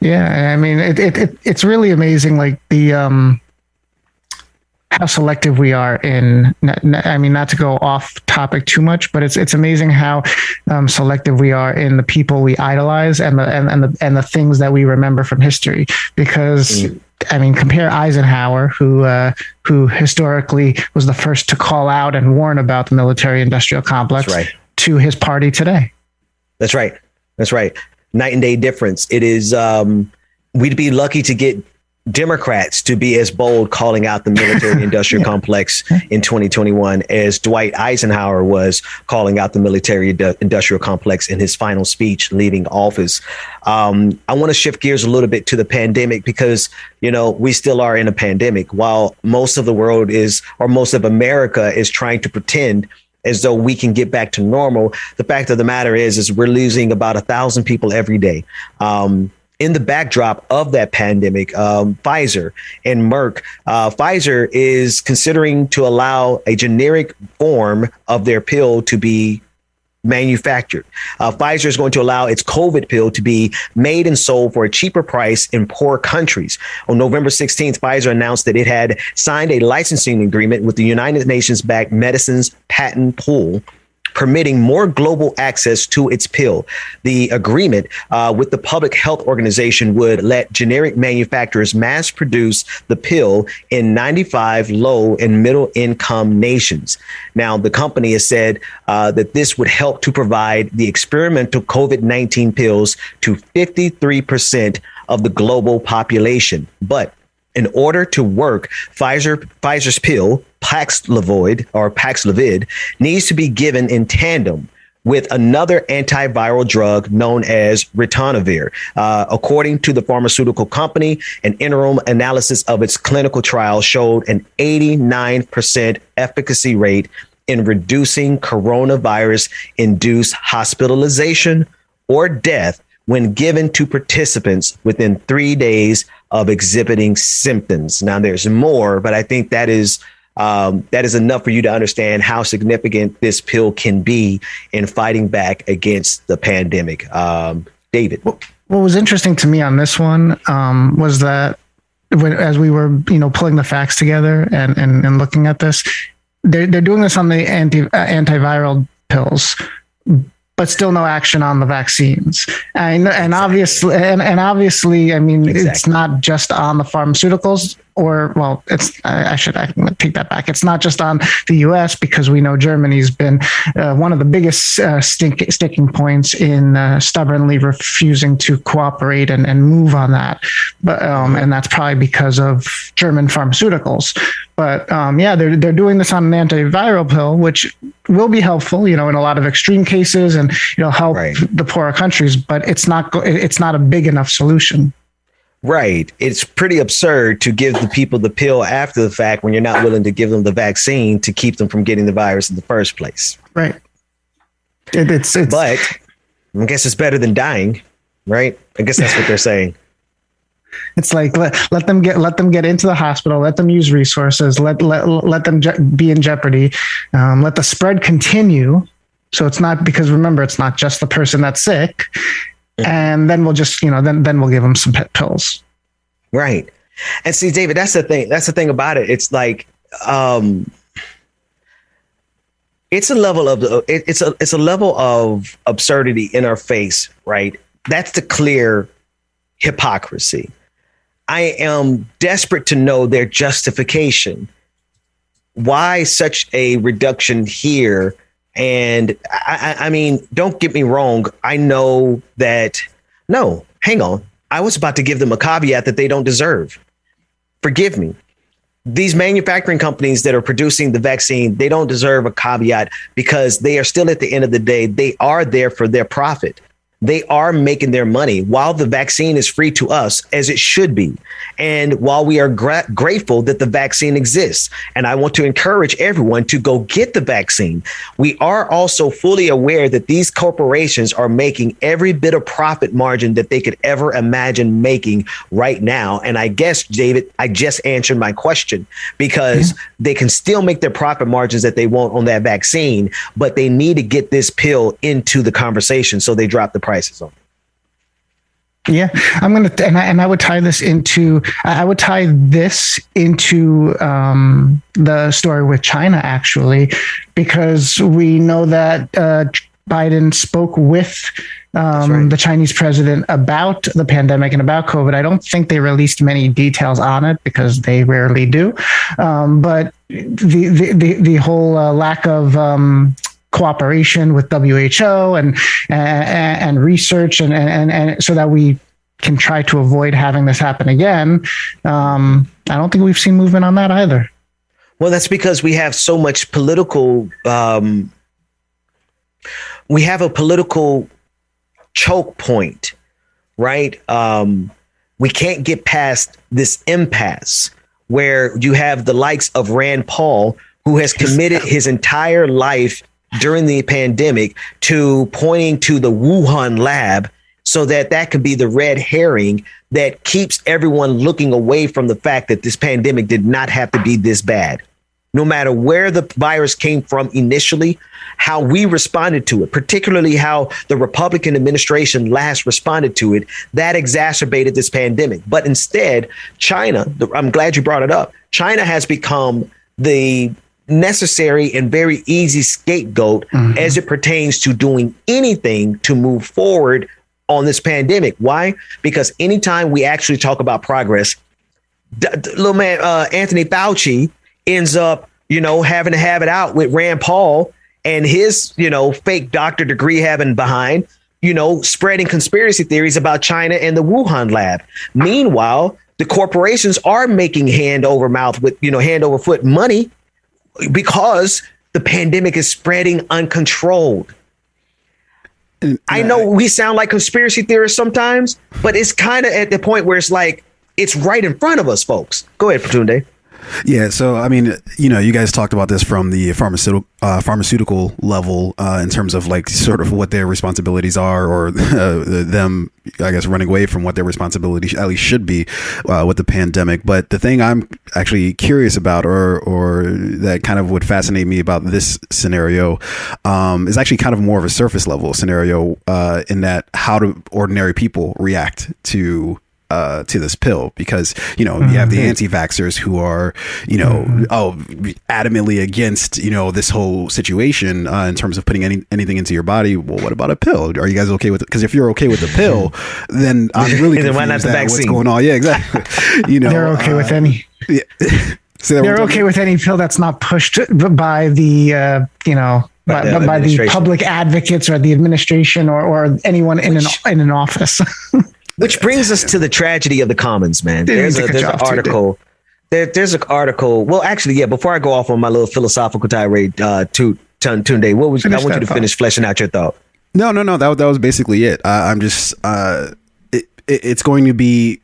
Yeah, I mean, it's really amazing, like the how selective we are in. I mean, not to go off topic too much, but it's amazing how selective we are in the people we idolize and the things that we remember from history. Because I mean, compare Eisenhower, who historically was the first to call out and warn about the military-industrial complex, to his party today. That's right. Night and day difference. It is. We'd be lucky to get Democrats to be as bold calling out the military industrial complex in 2021 as Dwight Eisenhower was calling out the military industrial complex in his final speech leaving office. I want to shift gears a little bit to the pandemic because, we still are in a pandemic while most of the world is, or most of America is trying to pretend as though we can get back to normal. The fact of the matter is we're losing about 1,000 people every day. In the backdrop of that pandemic, Pfizer and Merck, Pfizer is considering to allow a generic form of their pill to be manufactured. Pfizer is going to allow its COVID pill to be made and sold for a cheaper price in poor countries. On November 16th, Pfizer announced that it had signed a licensing agreement with the United Nations-backed Medicines Patent Pool, permitting more global access to its pill. The agreement with the Public Health Organization would let generic manufacturers mass produce the pill in 95 low and middle income nations. Now, the company has said that this would help to provide the experimental COVID-19 pills to 53% of the global population. But in order to work, Pfizer's pill, Paxlovid, needs to be given in tandem with another antiviral drug known as ritonavir. According to the pharmaceutical company, an interim analysis of its clinical trial showed an 89% efficacy rate in reducing coronavirus-induced hospitalization or death when given to participants within 3 days of exhibiting symptoms. Now, there's more, but I think that is enough for you to understand how significant this pill can be in fighting back against the pandemic. David. What was interesting to me on this one was that as we were, pulling the facts together and looking at this, they're doing this on the antiviral pills, but still no action on the vaccines. And obviously, I mean, It's not just on the pharmaceuticals, I take that back. It's not just on the U.S. because we know Germany's been one of the biggest sticking points in stubbornly refusing to cooperate and move on that. But and that's probably because of German pharmaceuticals. But they're doing this on an antiviral pill, which will be helpful, in a lot of extreme cases and help the poorer countries. But it's not a big enough solution. Right. It's pretty absurd to give the people the pill after the fact when you're not willing to give them the vaccine to keep them from getting the virus in the first place. Right. But I guess it's better than dying, right? I guess that's what they're saying. It's like let them get into the hospital, let them use resources, let them be in jeopardy, let the spread continue. So it's not, because remember, it's not just the person that's sick. And then we'll just, then we'll give them some pills. Right. And see, David, that's the thing. That's the thing about it. It's like, it's a level of absurdity in our face, right? That's the clear hypocrisy. I am desperate to know their justification. Why such a reduction here? And I mean, don't get me wrong. I know that. No, hang on. I was about to give them a caveat that they don't deserve. Forgive me. These manufacturing companies that are producing the vaccine, they don't deserve a caveat because they are still, at the end of the day, they are there for their profit. They are making their money while the vaccine is free to us, as it should be. And while we are grateful that the vaccine exists, and I want to encourage everyone to go get the vaccine, we are also fully aware that these corporations are making every bit of profit margin that they could ever imagine making right now. And I guess, David, I just answered my question, because they can still make their profit margins that they want on that vaccine, but they need to get this pill into the conversation. So they drop the prices on it. Yeah, I'm going to, and I would tie this into, the story with China, actually, because we know that Biden spoke with the Chinese president about the pandemic and about COVID. I don't think they released many details on it because they rarely do. But the whole lack of cooperation with WHO and research and so that we can try to avoid having this happen again. I don't think we've seen movement on that either. Well, that's because we have so much political. We have a political choke point, right? We can't get past this impasse where you have the likes of Rand Paul, who has committed his entire life during the pandemic to pointing to the Wuhan lab so that could be the red herring that keeps everyone looking away from the fact that this pandemic did not have to be this bad. No matter where the virus came from initially, how we responded to it, particularly how the Republican administration last responded to it, that exacerbated this pandemic. But instead, China, I'm glad you brought it up, China has become the necessary and very easy scapegoat as it pertains to doing anything to move forward on this pandemic. Why? Because anytime we actually talk about progress, little man Anthony Fauci ends up, having to have it out with Rand Paul and his, fake doctor degree having behind, spreading conspiracy theories about China and the Wuhan lab. Meanwhile, the corporations are making hand over mouth with, hand over foot money because the pandemic is spreading uncontrolled. I know we sound like conspiracy theorists sometimes, but it's kind of at the point where it's like, it's right in front of us, folks. Go ahead, Patunde. Yeah. So, I mean, you guys talked about this from the pharmaceutical level in terms of like sort of what their responsibilities are, or them, I guess, running away from what their responsibility at least should be with the pandemic. But the thing I'm actually curious about, or that kind of would fascinate me about this scenario, is actually kind of more of a surface level scenario in that how do ordinary people react to this pill, because you have the anti-vaxxers who are adamantly against this whole situation in terms of putting anything into your body. Well, what about a pill? Are you guys okay with it? Because if you're okay with the pill, then I'm really confused why not the vaccine? What's going on. Yeah, exactly. They're okay with any. Yeah. They're okay with any pill that's not pushed by the by the public advocates or the administration or anyone in an office. Which brings us to the tragedy of the commons, man. There's an article. There's an article. Well, actually, yeah. Before I go off on my little philosophical tirade, Tunde, I want you to finish fleshing out your thought. No. That was basically it. I'm just. It's going to be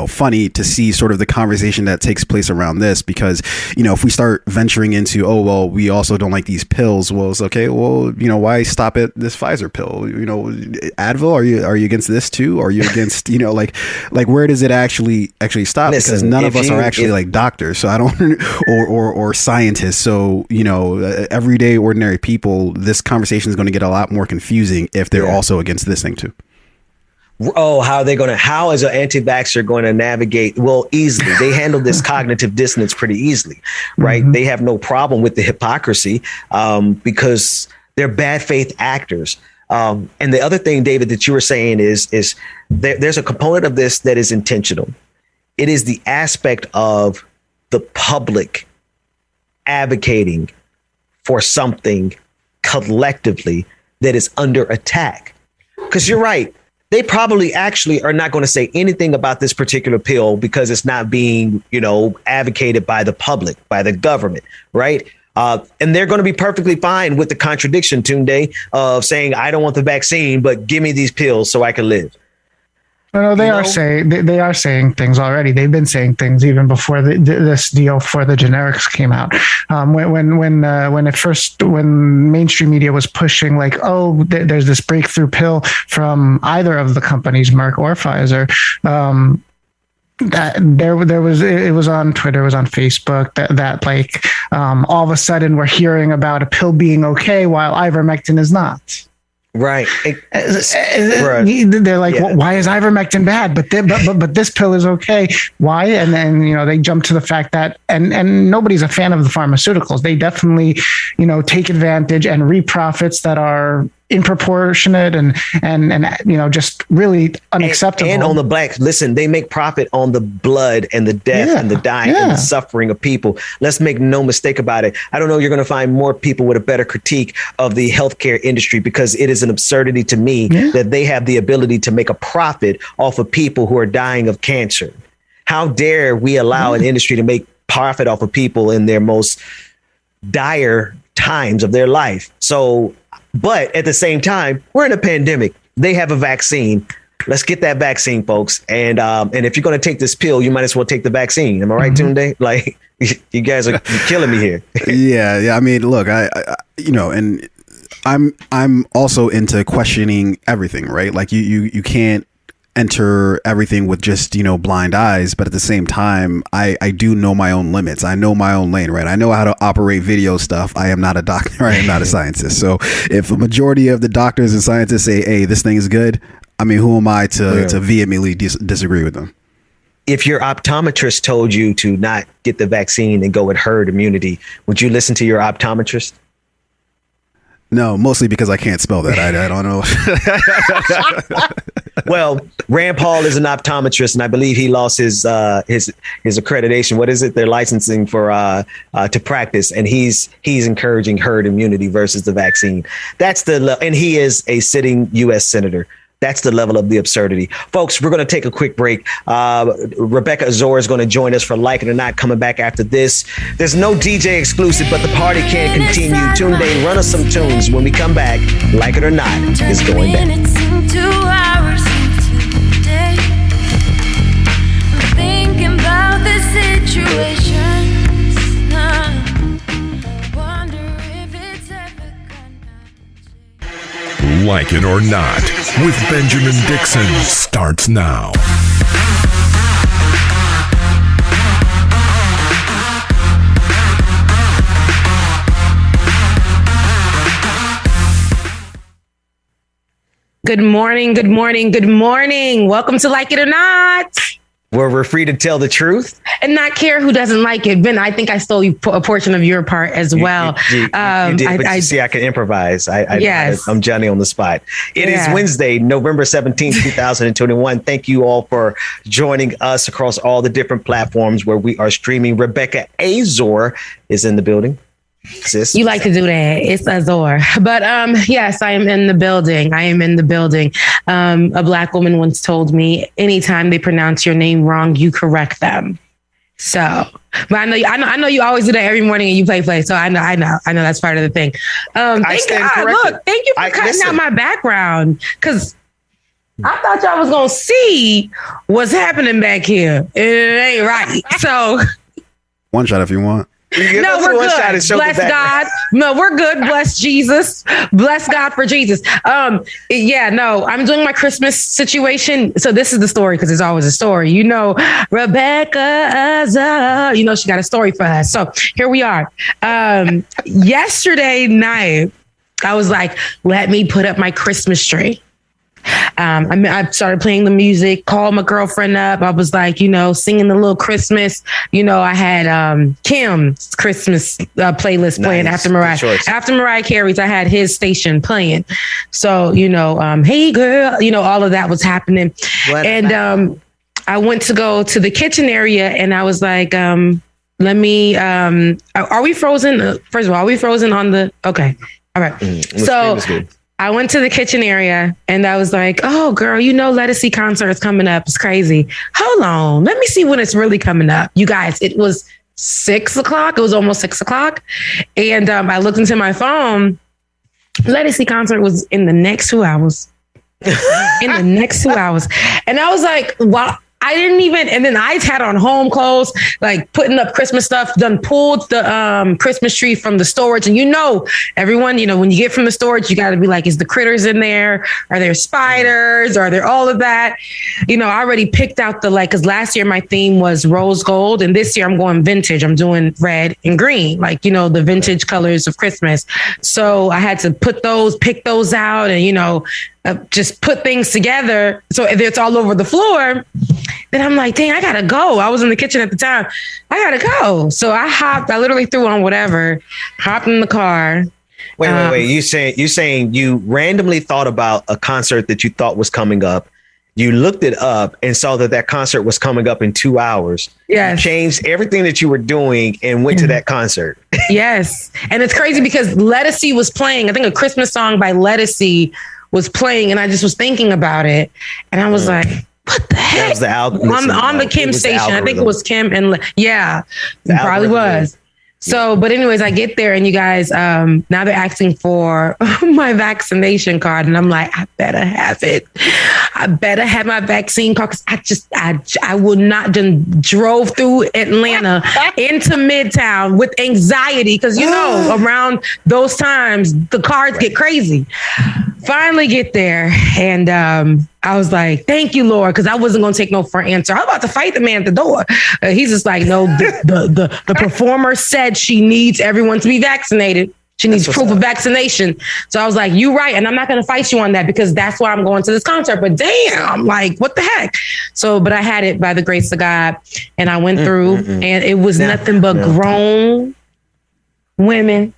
funny to see sort of the conversation that takes place around this, because if we start venturing into, oh well, we also don't like these pills, well, it's okay, well, why stop at this Pfizer pill? Advil, are you against this too? Are you against like where does it actually stop? Listen, because none of us are actually like doctors, so I don't or scientists, so everyday ordinary people, this conversation is going to get a lot more confusing if they're also against this thing too. Oh, how is an anti-vaxxer going to navigate? Well, easily. They handle this cognitive dissonance pretty easily, right? They have no problem with the hypocrisy because they're bad faith actors. And the other thing, David, that you were saying is there's a component of this that is intentional. It is the aspect of the public advocating for something collectively that is under attack. Because you're right. They probably actually are not going to say anything about this particular pill because it's not being, advocated by the public, by the government. Right. And they're going to be perfectly fine with the contradiction, Tunde, of saying, I don't want the vaccine, but give me these pills so I can live. No, they are saying things already. They've been saying things even before this deal for the generics came out. When mainstream media was pushing like, oh, there's this breakthrough pill from either of the companies, Merck or Pfizer. It was on Twitter, it was on Facebook that all of a sudden we're hearing about a pill being okay while ivermectin is not. Right. They're like, well, why is ivermectin bad? But this pill is okay. Why? And then, they jump to the fact that, and nobody's a fan of the pharmaceuticals. They definitely, take advantage and reap profits that are disproportionate and just really unacceptable. And on the blacks, listen, they make profit on the blood and the death and the dying and the suffering of people. Let's make no mistake about it. I don't know, you're going to find more people with a better critique of the healthcare industry, because it is an absurdity to me that they have the ability to make a profit off of people who are dying of cancer. How dare we allow an industry to make profit off of people in their most dire times of their life? So, but at the same time, we're in a pandemic. They have a vaccine. let's get that vaccine, folks. And if you're going to take this pill, you might as well take the vaccine. Am I right, Tunde? Like, you guys are killing me here. Yeah. I mean, look, I and I'm also into questioning everything, right? Like you can't enter everything with just, blind eyes. But at the same time, I do know my own limits. I know my own lane, right? I know how to operate video stuff. I am not a doctor. I am not a scientist. So if a majority of the doctors and scientists say, hey, this thing is good, I mean, who am I to vehemently disagree with them? If your optometrist told you to not get the vaccine and go with herd immunity, would you listen to your optometrist? No, mostly because I can't spell that. I don't know. Well, Rand Paul is an optometrist, and I believe he lost his accreditation. What is it? Their licensing for to practice, and he's encouraging herd immunity versus the vaccine. And he is a sitting U.S. senator. That's the level of the absurdity. Folks, we're going to take a quick break. Rebecca Azor is going to join us for Like It or Not coming back after this. There's no DJ exclusive, but the party can't continue. Tunde, run us some tunes. When we come back, Like It or Not is going down. 2 hours today. I'm thinking about the situations. Wonder if it's ever gonna. Like It or Not with Benjamin Dixon starts now. Good morning, good morning, good morning. Welcome to Like It or Not, where we're free to tell the truth and not care who doesn't like it. Ben, I think I stole a portion of your part as well. You did, but you see, I can improvise. Yes. I'm Johnny on the spot. It is Wednesday, November 17th, 2021. Thank you all for joining us across all the different platforms where we are streaming. Rebecca Azor is in the building. Sis. You like to do that. It's Azor. But yes, I am in the building. A Black woman once told me, anytime they pronounce your name wrong, you correct them. So, but I know you always do that every morning and you play. So I know that's part of the thing. Thank you for cutting out my background, because I thought y'all was gonna see what's happening back here. It ain't right. So one shot if you want. No, we're good. Bless God. No, we're good. Bless Jesus. Bless God for Jesus. I'm doing my Christmas situation. So this is the story, because there's always a story. Rebecca, she got a story for us. So here we are. Yesterday night, I was like, let me put up my Christmas tree. I started playing the music, called my girlfriend up. I was like, singing the little Christmas. I had Kim's Christmas playlist playing after Mariah Carey's. I had his station playing. So, hey girl, all of that was happening. I went to go to the kitchen area and I was like, are we frozen? First of all, are we frozen on the, okay. All right. So I went to the kitchen area and I was like, oh, girl, Lettucey concert is coming up. It's crazy. Hold on. Let me see when it's really coming up. You guys, it was 6 o'clock. It was almost 6 o'clock. And I looked into my phone. Lettucey concert was in the next 2 hours. And I was like, wow. I didn't even, and then I had on home clothes, like putting up Christmas stuff, done pulled the Christmas tree from the storage. And everyone, when you get from the storage, you got to be like, is the critters in there? Are there spiders? Are there all of that? I already picked out because last year my theme was rose gold. And this year I'm going vintage. I'm doing red and green, the vintage colors of Christmas. So I had to pick those out and, just put things together. So if it's all over the floor, then I'm like, dang, I gotta go. I was in the kitchen at the time. I gotta go. So I literally threw on whatever, hopped in the car. Wait. You saying you randomly thought about a concert that you thought was coming up. You looked it up and saw that concert was coming up in 2 hours. Yes. You changed everything that you were doing and went to that concert. Yes. And it's crazy because Lettucey was playing, I think a Christmas song by Lettucey was playing, and I just was thinking about it, and I was like, "What the heck?" That was the algorithm on the Kim station. I think it was Kim and it probably was. So, but anyways, I get there, and you guys, now they're asking for my vaccination card, and I'm like, I better have it. I better have my vaccine card because I will not drove through Atlanta into Midtown with anxiety because around those times the cars get crazy. Finally get there and I was like, thank you, Lord, because I wasn't going to take no for an answer. I was about to fight the man at the door. He's just like, no, the performer said she needs everyone to be vaccinated. She needs proof of vaccination. So I was like, you right. And I'm not going to fight you on that because that's why I'm going to this concert. But damn, like, what the heck? So, but I had it by the grace of God. And I went through and it was nothing but grown women.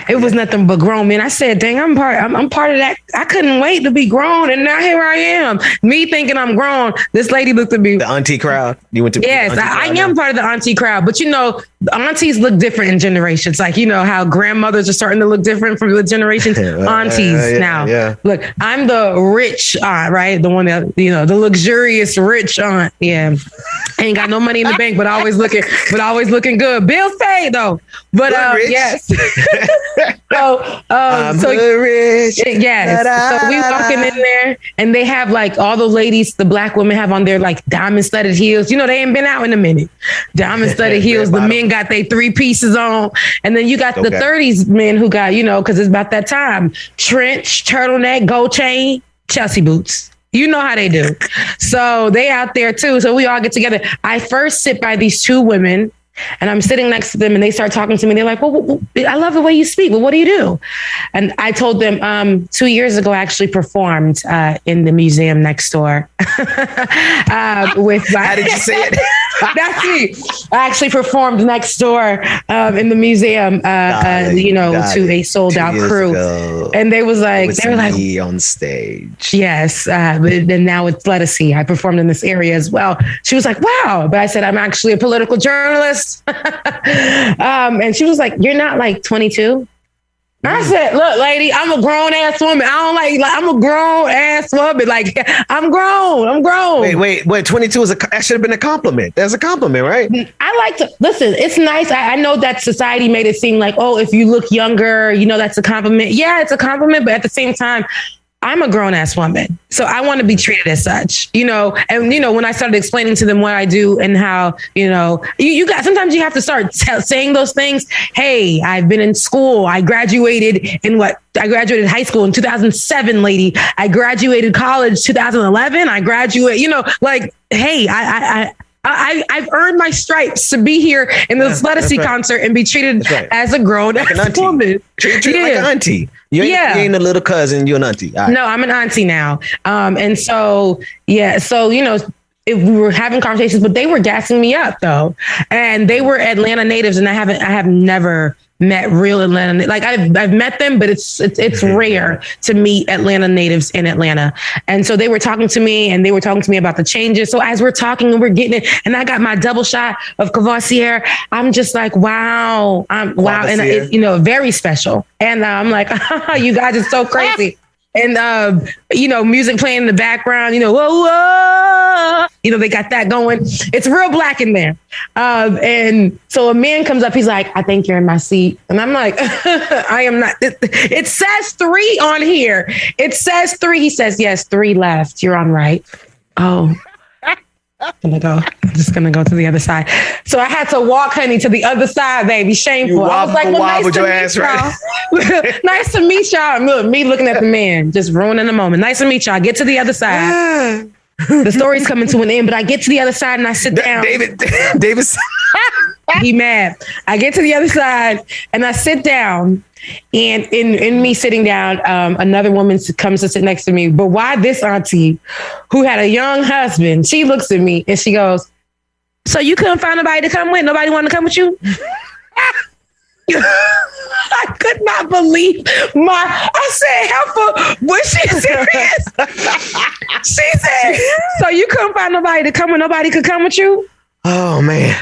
It was nothing but grown men. I said, dang, I'm part of that. I couldn't wait to be grown. And now here I am. Me thinking I'm grown. This lady looked at me. The auntie crowd. You went to Yes, I am part of the auntie crowd. But the aunties look different in generations. Like, how grandmothers are starting to look different from the generations. Aunties now. Yeah. Look, I'm the rich aunt, right? The one that, the luxurious rich aunt. Yeah. Ain't got no money in the bank, but always looking good. Bills paid though. But yes. So rich. Yes. So we walking in there and they have like all the ladies, the black women have on their like diamond studded heels. They ain't been out in a minute. Diamond studded heels. The men got their 3 pieces on. And then you got the 30s men who got, because it's about that time. Trench, turtleneck, gold chain, Chelsea boots. You know how they do. So they out there too. So we all get together. I first sit by these 2 women and I'm sitting next to them and they start talking to me. They're like, well, I love the way you speak. Well, what do you do? And I told them 2 years ago, I actually performed in the museum next door. How did you say it? That's me. I actually performed next door in the museum, to a sold out crew. Ago, and they were like, me on stage. Yes. And now it's Lettucey. I performed in this area as well. She was like, wow. But I said, I'm actually a political journalist. And she was like, you're not like 22. I said, look, lady, I'm a grown ass woman. I don't like I'm a grown ass woman. Like, I'm grown. Wait. 22 that should have been a compliment. That's a compliment, right? I like to listen. It's nice. I know that society made it seem like, oh, if you look younger, that's a compliment. Yeah, it's a compliment. But at the same time, I'm a grown ass woman. So I want to be treated as such, and, when I started explaining to them what I do and how, you got, sometimes you have to start saying those things. Hey, I've been in school. I graduated high school in 2007, lady. I graduated college 2011. I graduate, hey, I've earned my stripes to be here in this Lettucey concert and be treated as a grown ass woman. Treat like an auntie. You ain't a little cousin. You're an auntie. Right. No, I'm an auntie now. And so, if we were having conversations, but they were gassing me up though. And they were Atlanta natives and I have never met real Atlanta. Like I've met them, but it's rare to meet Atlanta natives in Atlanta. And so they were talking to me and they were talking to me about the changes. So as we're talking and we're getting it, and I got my double shot of Cavassier, I'm just like, wow. Wow. And it, very special. And I'm like, you guys are so crazy. And, music playing in the background, whoa, they got that going. It's real black in there. And so a man comes up, he's like, I think you're in my seat. And I'm like, I am not. It says 3 on here. It says 3. He says, yes, 3 left. You're on right. Oh, I'm just gonna go to the other side. So I had to walk, honey, to the other side, baby. Shameful. I was like, well, nice to meet y'all. Nice to meet y'all. Look, me looking at the man, just ruining the moment. Nice to meet y'all. Get to the other side. The story's coming to an end, but I get to the other side and I sit down. Davis. He mad. I get to the other side and I sit down. And in me sitting down, another woman comes to sit next to me. But why this auntie who had a young husband, she looks at me and she goes, so you couldn't find nobody to come with? Nobody wanted to come with you? I could not believe I said, Heifer, was she serious? She said, so you couldn't find nobody to come with? Nobody could come with you? Oh, man.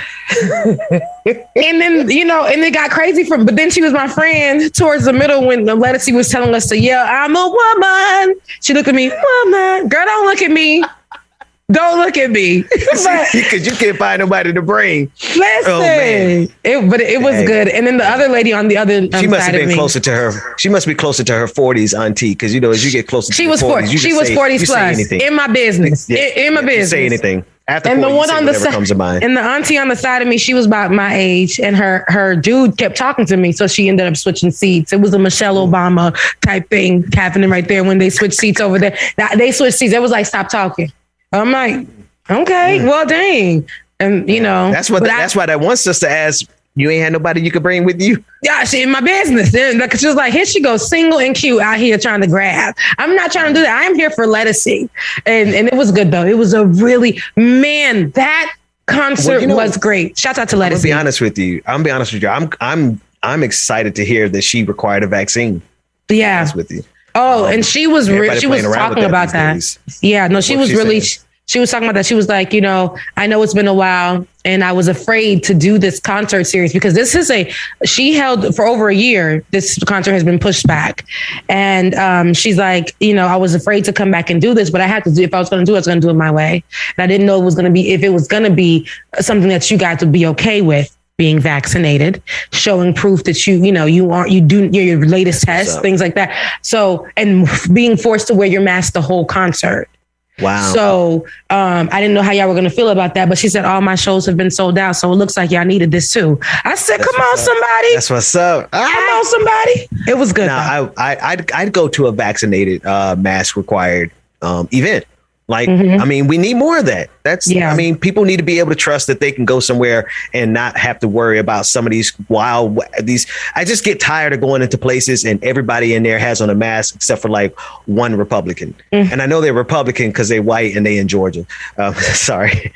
And then, and it got crazy but then she was my friend towards the middle when the Lettucey was telling us to yell, I'm a woman. She looked at me, woman. Girl, don't look at me. Don't look at me. Because you can't find nobody to bring. Listen, it was good. And then the other lady on the other she must side have been of me, closer to her. She must be closer to her 40s, auntie. Because as you get closer, she was 40s. She was 40s plus. In my business. In my business. Say anything. After and 40, the one on the side, comes to mind. And the auntie on the side of me, she was about my age, and her dude kept talking to me, so she ended up switching seats. It was a Michelle Obama type thing happening right there when they switched seats over there. They switched seats. It was like, stop talking. I'm like, okay, well, dang, and that's why that one sister asked. You ain't had nobody you could bring with you? Yeah, she in my business. She was like, here she goes, single and cute out here trying to grab. I'm not trying to do that. I'm here for lettucey. And it was good, though. It was a really, man, that concert was great. Shout out to lettucey. I'm gonna be honest with you. I'm excited to hear that she required a vaccine. Yeah. With you. Oh, and she was talking about that. Yeah, no, she was really... She was talking about that. She was like, I know it's been a while and I was afraid to do this concert series because she held for over a year. This concert has been pushed back. And she's like, I was afraid to come back and do this, but I had to do, if I was going to do it, I was going to do it my way. And I didn't know if it was going to be something that you guys would be okay with. Being vaccinated, showing proof that you do your latest test, things like that. So, and being forced to wear your mask the whole concert. Wow. So I didn't know how y'all were going to feel about that, but she said all my shows have been sold out. So it looks like y'all needed this too. I said, come on, somebody. That's what's up. Come on, somebody. It was good. Now, I'd go to a vaccinated mask required event. Like, I mean, we need more of that. I mean, people need to be able to trust that they can go somewhere and not have to worry about some of these I just get tired of going into places and everybody in there has on a mask except for like one Republican. And I know they're Republican because they're white and they in Georgia. Sorry.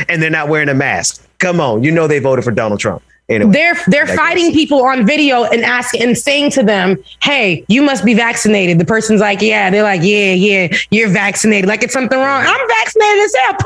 And they're not wearing a mask. Come on. They voted for Donald Trump. Anyway, they're fighting people on video and asking and saying to them, hey, you must be vaccinated. The person's like, yeah. They're like, yeah, you're vaccinated. Like it's something wrong. I'm vaccinated as hell.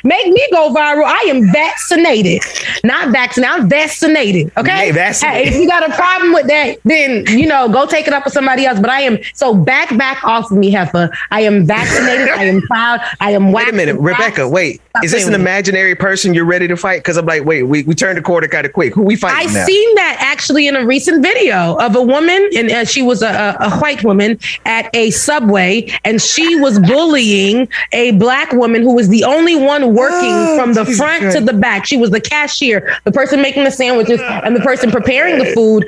Make me go viral. I am vaccinated. Not vaccinated. I'm vaccinated. Okay. Hey, if you got a problem with that, then, go take it up with somebody else. But I am back off of me, heifer. I am vaccinated. I am proud. I am waxed. Wait a minute, Rebecca, wait. Is this an imaginary person you're ready to fight? Because I'm like, wait, we turned the corner kind of quick. Who we fighting now? I seen that actually in a recent video of a woman, and she was a white woman at a Subway, and she was bullying a black woman who was the only one working from the front to the back. She was the cashier, the person making the sandwiches, and the person preparing the food,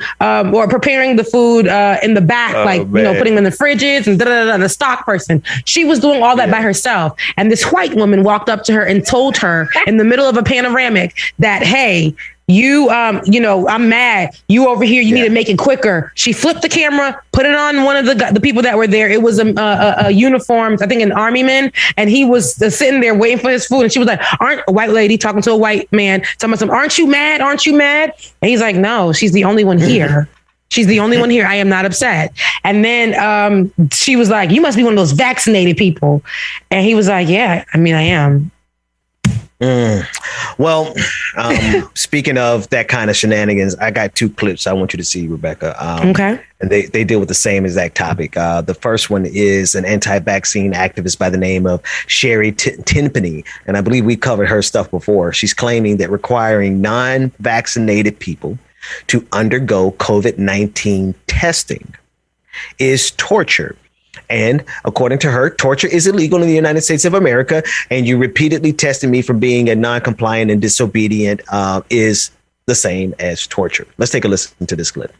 in the back, putting them in the fridges and the stock person. She was doing all that by herself, and this white woman walked up to her and told her in the middle of a panoramic that, hey, I'm mad. You over here, you need to make it quicker. She flipped the camera, put it on one of the people that were there. It was a uniformed, I think an army man, and he was sitting there waiting for his food. And she was like, a white lady talking to a white man, talking about, aren't you mad? Aren't you mad? And he's like, no, she's the only one here. She's the only one here. I am not upset. And then she was like, you must be one of those vaccinated people. And he was like, yeah, I mean, I am. Well, speaking of that kind of shenanigans, I got two clips I want you to see, Rebecca. Okay. And they deal with the same exact topic. The first one is an anti-vaccine activist by the name of Sherry Tenpenny. And I believe we covered her stuff before. She's claiming that requiring non-vaccinated people to undergo COVID-19 testing is torture. And according to her, torture is illegal in the United States of America. And you repeatedly testing me for being a non-compliant and disobedient is the same as torture. Let's take a listen to this clip.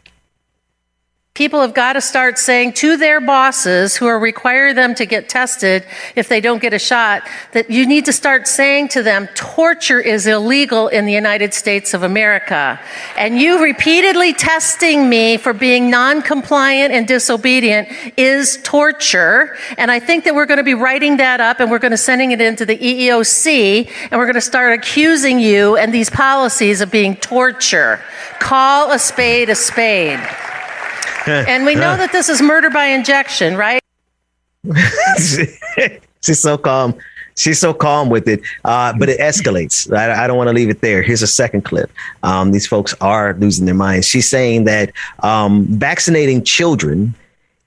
People have got to start saying to their bosses who are require them to get tested if they don't get a shot, that you need to start saying to them, torture is illegal in the United States of America. And you repeatedly testing me for being non-compliant and disobedient is torture. And I think that we're going to be writing that up and we're going to sending it into the EEOC and we're going to start accusing you and these policies of being torture. Call a spade a spade. And we know that this is murder by injection, right? She's so calm. She's so calm with it, but it escalates. I don't want to leave it there. Here's a second clip. These folks are losing their minds. She's saying that vaccinating children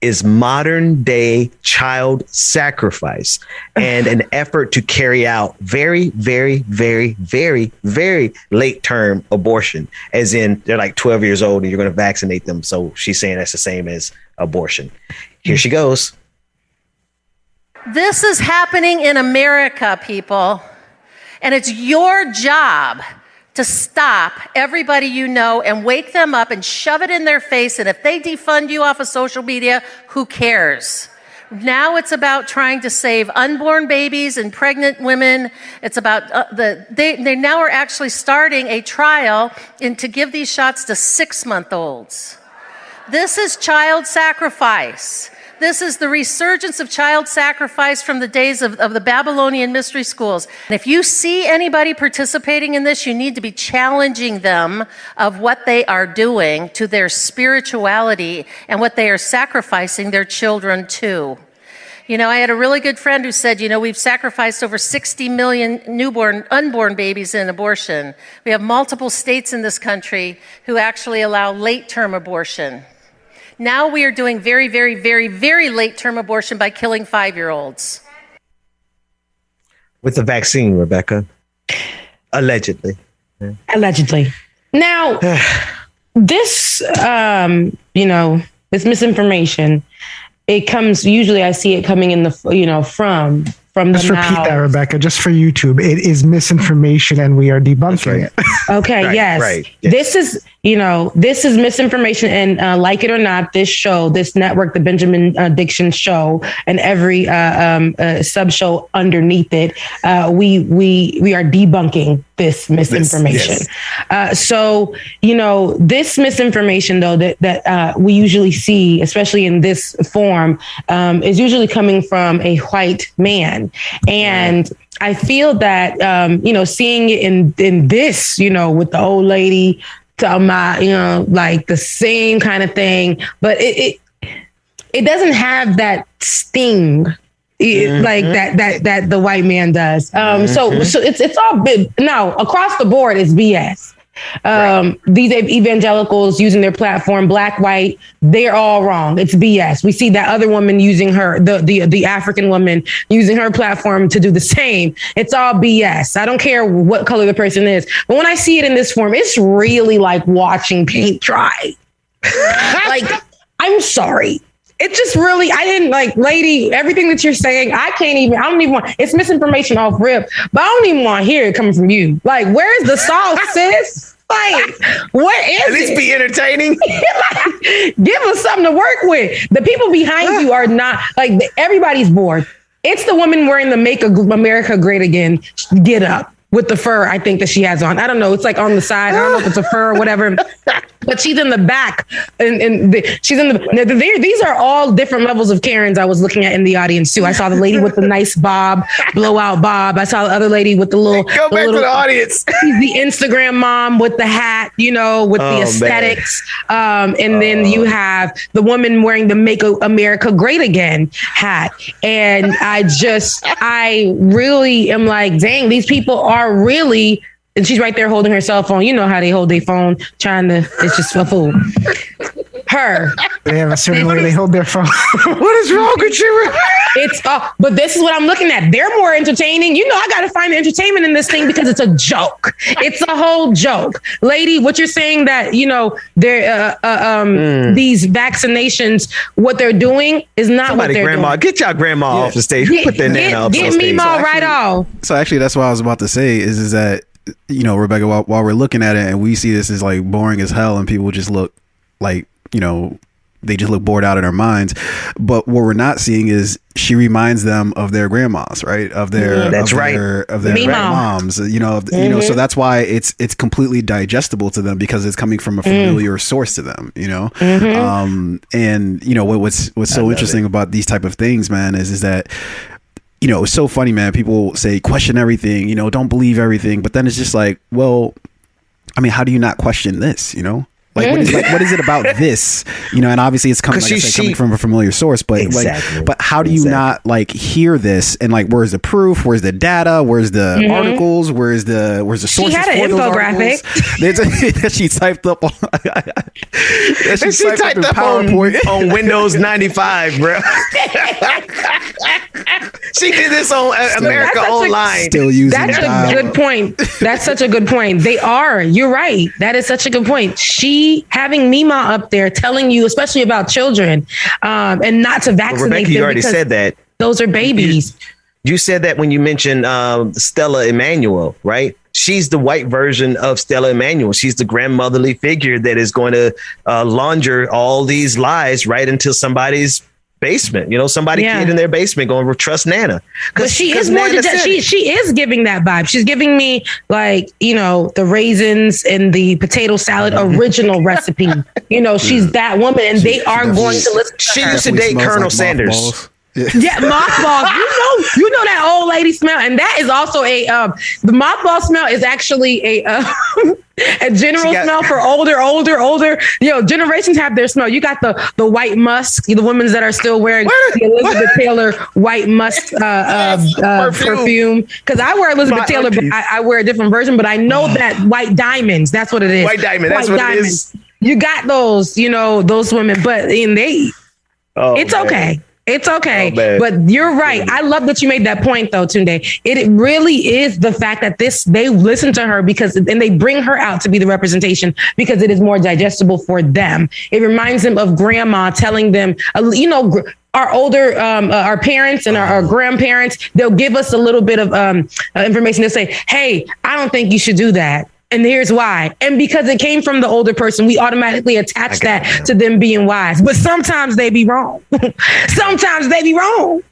is modern day child sacrifice and an effort to carry out very, very, very, very, very late term abortion, as in they're like 12 years old and you're going to vaccinate them. So she's saying that's the same as abortion. Here she goes. This is happening in America, people. And it's your job to stop everybody you know and wake them up and shove it in their face. And if they defund you off of social media, who cares? Now it's about trying to save unborn babies and pregnant women. It's about they now are actually starting a trial to give these shots to 6-month-olds. This is child sacrifice. This is the resurgence of child sacrifice from the days of the Babylonian mystery schools. And if you see anybody participating in this, you need to be challenging them of what they are doing to their spirituality and what they are sacrificing their children to. You know, I had a really good friend who said, you know, we've sacrificed over 60 million unborn babies in abortion. We have multiple states in this country who actually allow late-term abortion. Now we are doing very, very, very, very late-term abortion by killing 5-year-olds. With the vaccine, Rebecca. Allegedly. Yeah. Allegedly. Now, this, this misinformation, it comes, usually I see it coming in the, from just the repeat mouth. that, Rebecca, just for YouTube. It is misinformation and we are debunking it. Okay, Right, yes. right, yes. This is misinformation. And like it or not, this show, this network, the Benjamin Dixon show, and every sub show underneath it, we are debunking this misinformation. So, this misinformation, though, that we usually see, especially in this form, is usually coming from a white man. And I feel that, seeing it in this, with the old lady talking about, like the same kind of thing, but it doesn't have that sting like that the white man does. So it's all big. Now, across the board, it's BS. These evangelicals using their platform, black, white, they're all wrong. It's BS. We see that other woman using the African woman using her platform to do the same. It's all BS. I don't care what color the person is. But when I see it in this form, it's really like watching paint dry. Like, I'm sorry. It just really, I didn't like, lady, everything that you're saying, I don't even want, it's misinformation off rip, but I don't even want to hear it coming from you. Like, where's the sauce, sis? Like, what is it? At least be entertaining. Like, give us something to work with. The people behind you are not, like, everybody's bored. It's the woman wearing the Make America Great Again get up with the fur, I think, that she has on. I don't know. It's like on the side. I don't know if it's a fur or whatever. But she's in the back. She's in the. These are all different levels of Karens I was looking at in the audience, too. I saw the lady with the nice bob, blowout bob. I saw the other lady with the little. Go back to the audience. She's the Instagram mom with the hat, with the aesthetics. And then you have the woman wearing the Make America Great Again hat. And I really am like, dang, these people are really, and she's right there holding her cell phone. You know how they hold their phone, it's just a fool. Her. They have a certain way they hold their phone. What is wrong with you? But this is what I'm looking at. They're more entertaining. I got to find the entertainment in this thing because it's a joke. It's a whole joke. Lady, what you're saying that, they're, these vaccinations, what they're doing is not what they're doing. Get y'all grandma off the stage. Put their nana up on stage. Get me right off. So actually, that's what I was about to say is that, Rebecca, while we're looking at it and we see this as like boring as hell and people just look like, they just look bored out of their minds. But what we're not seeing is she reminds them of their grandmas, right? Of their moms, so that's why it's completely digestible to them because it's coming from a familiar source to them, and what's so interesting about these type of things, man, is that it's so funny, man. People say question everything, don't believe everything, but then it's just like, well, I mean, how do you not question this, Like, what is it about this? You know, and obviously it's coming, like I said, coming from a familiar source, but but how do you not like hear this and like, where's the proof? Where's the data? Where's the articles? Where's the sources? She had an infographic. She typed up on. She typed up PowerPoint on Windows 95, bro. She did this on America Online. Still using. That's a good point. That's such a good point. They are. You're right. That is such a good point. She having Mima up there telling you, especially about children, and not to vaccinate Rebecca, them. you already said that. Those are babies. You said that when you mentioned Stella Emanuel, right? She's the white version of Stella Emanuel. She's the grandmotherly figure that is going to launder all these lies right into somebody's basement. You know, somebody kid in their basement going to trust Nana. But she is more than that. She is giving that vibe. She's giving me like, you know, the raisins and the potato salad original recipe. You know, she's that woman, and they are going to listen to She her. used to date Colonel Sanders. Yeah, mothballs. You know that old lady smell, and that is also a the mothball smell is actually a general smell for older. You know, generations have their smell. You got the white musk, the women that are still wearing the Elizabeth Taylor white musk perfume. Because I wear Elizabeth Taylor, but I wear a different version. But I know that white diamonds. That's what it is. White diamond. That's what it is. You got those, you know, those women, but it's okay. It's okay. But you're right. I love that you made that point, though, Tunde. It really is the fact that they listen to her and they bring her out to be the representation because it is more digestible for them. It reminds them of grandma telling them, you know, our older, our parents and our grandparents, they'll give us a little bit of information. They'll say, hey, I don't think you should do that. And here's why. And because it came from the older person, we automatically attach that to them being wise. But sometimes they be wrong. Sometimes they be wrong.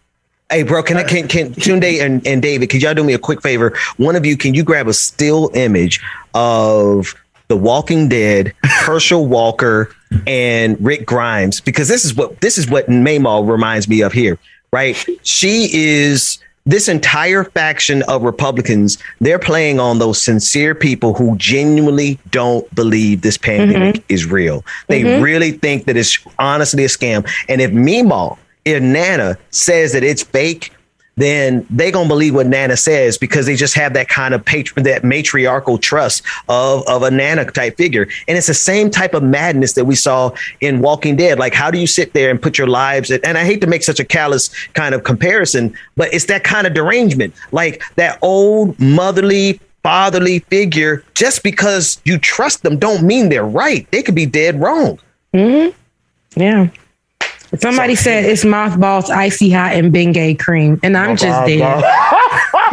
Hey, bro, can Tunde and David, could y'all do me a quick favor? One of you, can you grab a still image of The Walking Dead, Herschel Walker, and Rick Grimes? Because this is what Maymal reminds me of here, right? She is... This entire faction of Republicans, they're playing on those sincere people who genuinely don't believe this pandemic is real. They really think that it's honestly a scam. And if Nana says that it's fake, then they gonna believe what Nana says because they just have that kind of that matriarchal trust of a Nana type figure. And it's the same type of madness that we saw in Walking Dead. Like, how do you sit there and put your lives and I hate to make such a callous kind of comparison, but it's that kind of derangement, like that old motherly, fatherly figure. Just because you trust them don't mean they're right. They could be dead wrong. Yeah. Somebody said it's mothballs, icy hot, and Bengay cream, and I'm just dead.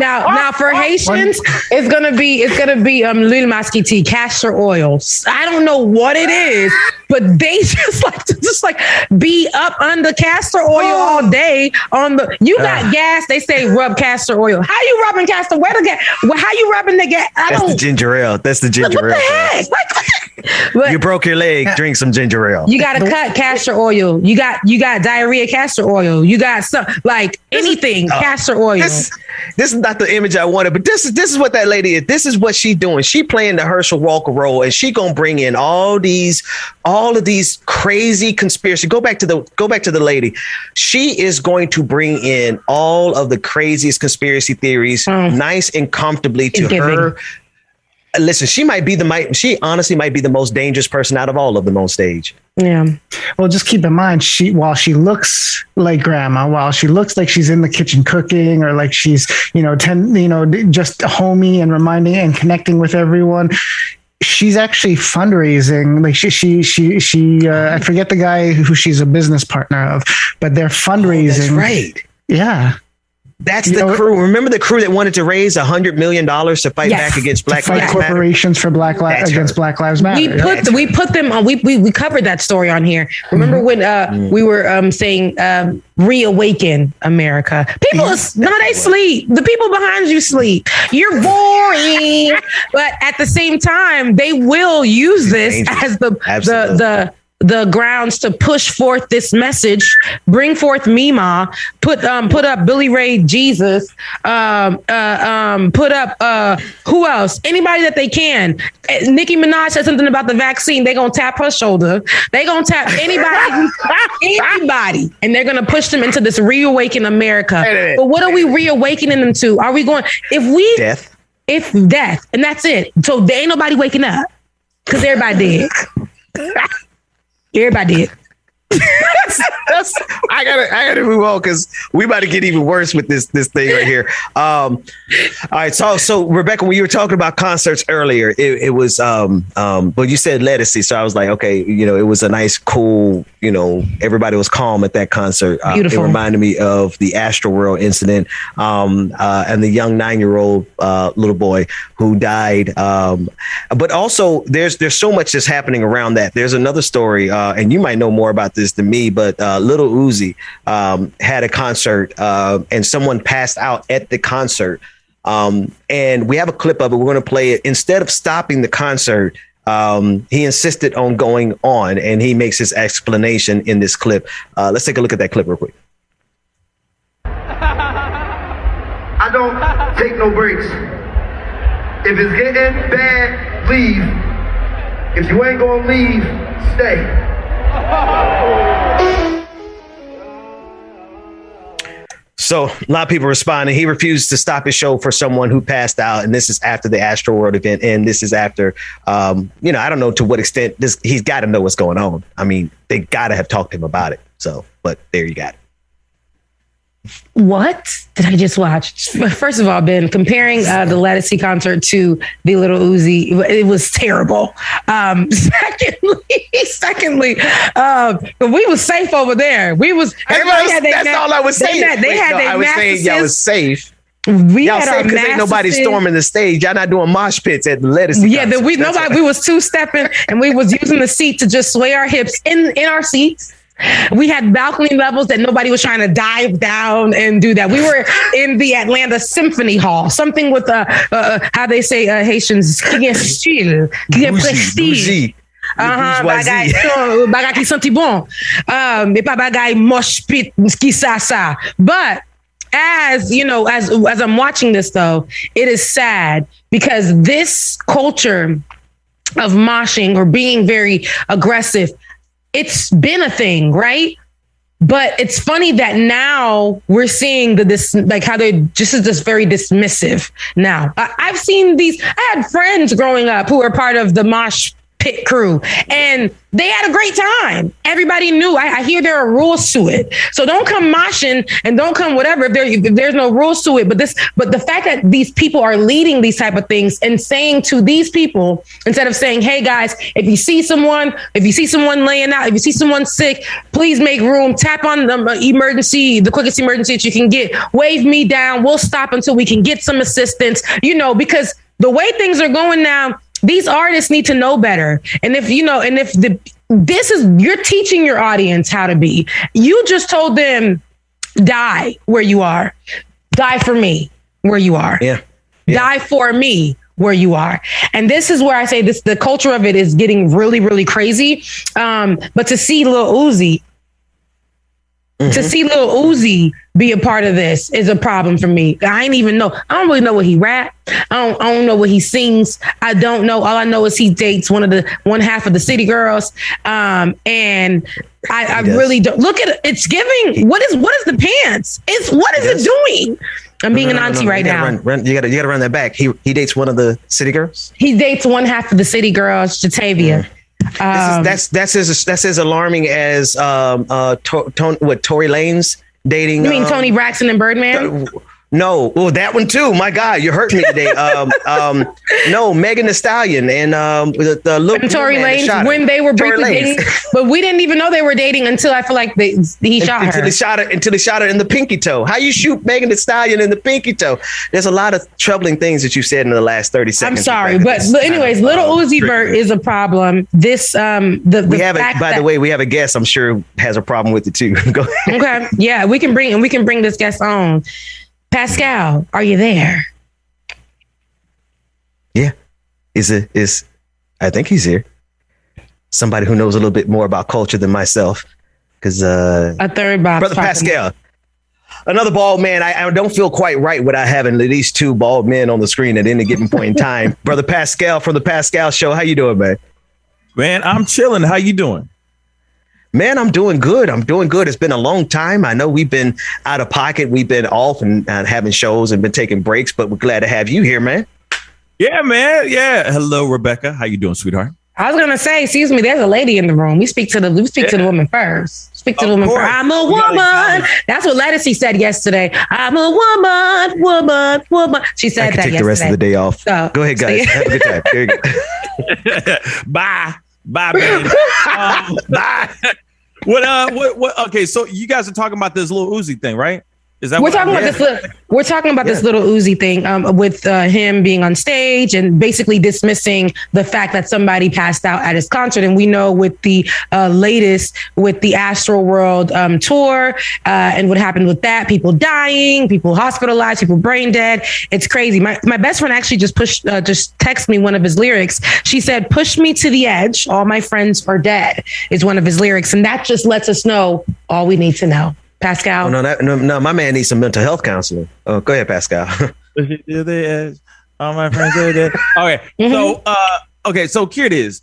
Now for Haitians, it's gonna be l'huile masquiti, castor oils. I don't know what it is, but they just like be up under castor oil all day on the. You got gas? They say rub castor oil. How you rubbing castor? Where the gas? How you rubbing the gas? That's the ginger ale. What the heck? But you broke your leg. Drink some ginger ale. You got to cut castor oil. You got diarrhea castor oil. You got some anything castor oil. This is not the image I wanted, but this is what that lady is. This is what she's doing. She playing the Herschel Walker role, and she gonna bring in all of these crazy conspiracy. Go back to the lady. She is going to bring in all of the craziest conspiracy theories, nice and comfortably to her. Listen, she honestly might be the most dangerous person out of all of them on stage. Yeah. Well, just keep in mind, while she looks like grandma, while she looks like she's in the kitchen cooking, or like she's, just homey and reminding and connecting with everyone, she's actually fundraising. Like she I forget the guy who she's a business partner of, but they're fundraising. That's right. Yeah. That's the crew. Remember the crew that wanted to raise $100 million to fight back against Black Lives Matter? Corporations for Black Lives Matter. We put them on. We covered that story on here. Remember when we were saying reawaken America? People, they sleep. The people behind you sleep. You're boring, but at the same time, they will use this as the the grounds to push forth this message, bring forth Mima, put up Billy Ray Jesus, put up who else? Anybody that they can. Nicki Minaj said something about the vaccine. They're gonna tap her shoulder. They're gonna tap anybody, and they're gonna push them into this reawaken America. But what are we reawakening them to? Are we going death? It's death, and that's it. So there ain't nobody waking up because everybody did. Everybody did. I gotta move on because we about to get even worse with this thing right here. All right, so Rebecca, when you were talking about concerts earlier, it was but you said Lettucey, so I was like, okay, it was a nice, cool, everybody was calm at that concert. Beautiful. It reminded me of the Astroworld incident, and the young 9-year-old little boy who died. But also, there's so much that's happening around that. There's another story, and you might know more about this than me, but Little Uzi had a concert and someone passed out at the concert. And we have a clip of it. We're going to play it. Instead of stopping the concert, he insisted on going on, and he makes his explanation in this clip. Let's take a look at that clip real quick. I don't take no breaks. If it's getting bad, leave. If you ain't gonna leave, stay. So a lot of people responding. He refused to stop his show for someone who passed out. And this is after the Astroworld event. And this is after, I don't know to what extent he's got to know what's going on. I mean, they got to have talked to him about it. So, but there you got it. What did I just watch? First of all, Ben, comparing the Lettucey concert to the Little Uzi, it was terrible. Secondly, we was safe over there. That's all I was saying. I was saying y'all was safe. Y'all safe because ain't nobody storming the stage. Y'all not doing mosh pits at the Lettucey. Yeah, we was two-stepping and we was using the seat to just sway our hips in our seats. We had balcony levels that nobody was trying to dive down and do that. We were in the Atlanta Symphony Hall, something with how they say Haitians, prestige. Bagay qui senti bon. Et pas bagay mosh pit qui sa. But as I'm watching this though, it is sad because this culture of moshing or being very aggressive, it's been a thing, right? But it's funny that now we're seeing how they're just very dismissive now. I've seen I had friends growing up who were part of the mosh pit crew and they had a great time. Everybody knew. I hear there are rules to it. So don't come moshing and don't come whatever if there's no rules to it. But the fact that these people are leading these type of things and saying to these people, instead of saying, hey guys, if you see someone laying out, if you see someone sick, please make room, tap on the quickest emergency that you can get, wave me down. We'll stop until we can get some assistance, because the way things are going now, these artists need to know better. And you're teaching your audience how to be. You just told them, die where you are. Die for me where you are. Yeah. Die for me where you are. And this is where I say the culture of it is getting really, really crazy. But to see Lil Uzi, be a part of this is a problem for me. I don't really know what he rap. I don't know what he sings. I don't know. All I know is he dates one half of the City Girls. And I really don't look at it. It's giving. What is the pants? What is it doing? I'm being an auntie right now. You gotta run that back. He dates one of the City Girls. He dates one half of the City Girls, Jatavia. That's as alarming as Tory Lanez dating. You mean Tony Braxton and Birdman? No, that one too. My God, you hurt me today. No, Megan Thee Stallion and the look. And Tory Lanez when they were briefly dating, but we didn't even know they were dating until I feel like he shot her. Until he shot her in the pinky toe. How you shoot Megan Thee Stallion in the pinky toe? There's a lot of troubling things that you said in the last 30 seconds. I'm sorry, but anyways, Little Uzi Vert is a problem. This By the way, we have a guest. I'm sure has a problem with it too. Go ahead. Okay, yeah, we can bring this guest on. Pascal, are you there? Yeah. I think he's here. somebody who knows a little bit more about culture than myself. Because a third box, Brother Pascal, another bald man. I don't feel quite right without having at least two bald men on the screen at any given point in time. Brother Pascal from the Pascal Show, how you doing, man? Man, I'm chilling. How you doing? Man, I'm doing good. It's been a long time. I know we've been out of pocket. We've been off and having shows and been taking breaks, but we're glad to have you here, man. Yeah, man. Yeah. Hello, Rebecca. How you doing, sweetheart? I was gonna say, excuse me, there's a lady in the room. We speak to the woman first. Speak to the woman first. I'm a woman. That's what Lettucey said yesterday. I'm a woman. She said that yesterday. I can take the rest of the day off. So, go ahead, guys. Have a good time. There you go. Bye, baby. Bye. What? Okay, so you guys are talking about this little Uzi thing, right? Is that we're talking about this little Uzi thing with him being on stage and basically dismissing the fact that somebody passed out at his concert. And we know with the latest with the Astroworld tour and what happened with that, people dying, people hospitalized, people brain dead. It's crazy. My best friend actually just texted me one of his lyrics. She said, "Push me to the edge. All my friends are dead," is one of his lyrics. And that just lets us know all we need to know. Pascal? No, my man needs some mental health counseling. Oh, go ahead, Pascal. All my friends are dead. Okay, so here it is.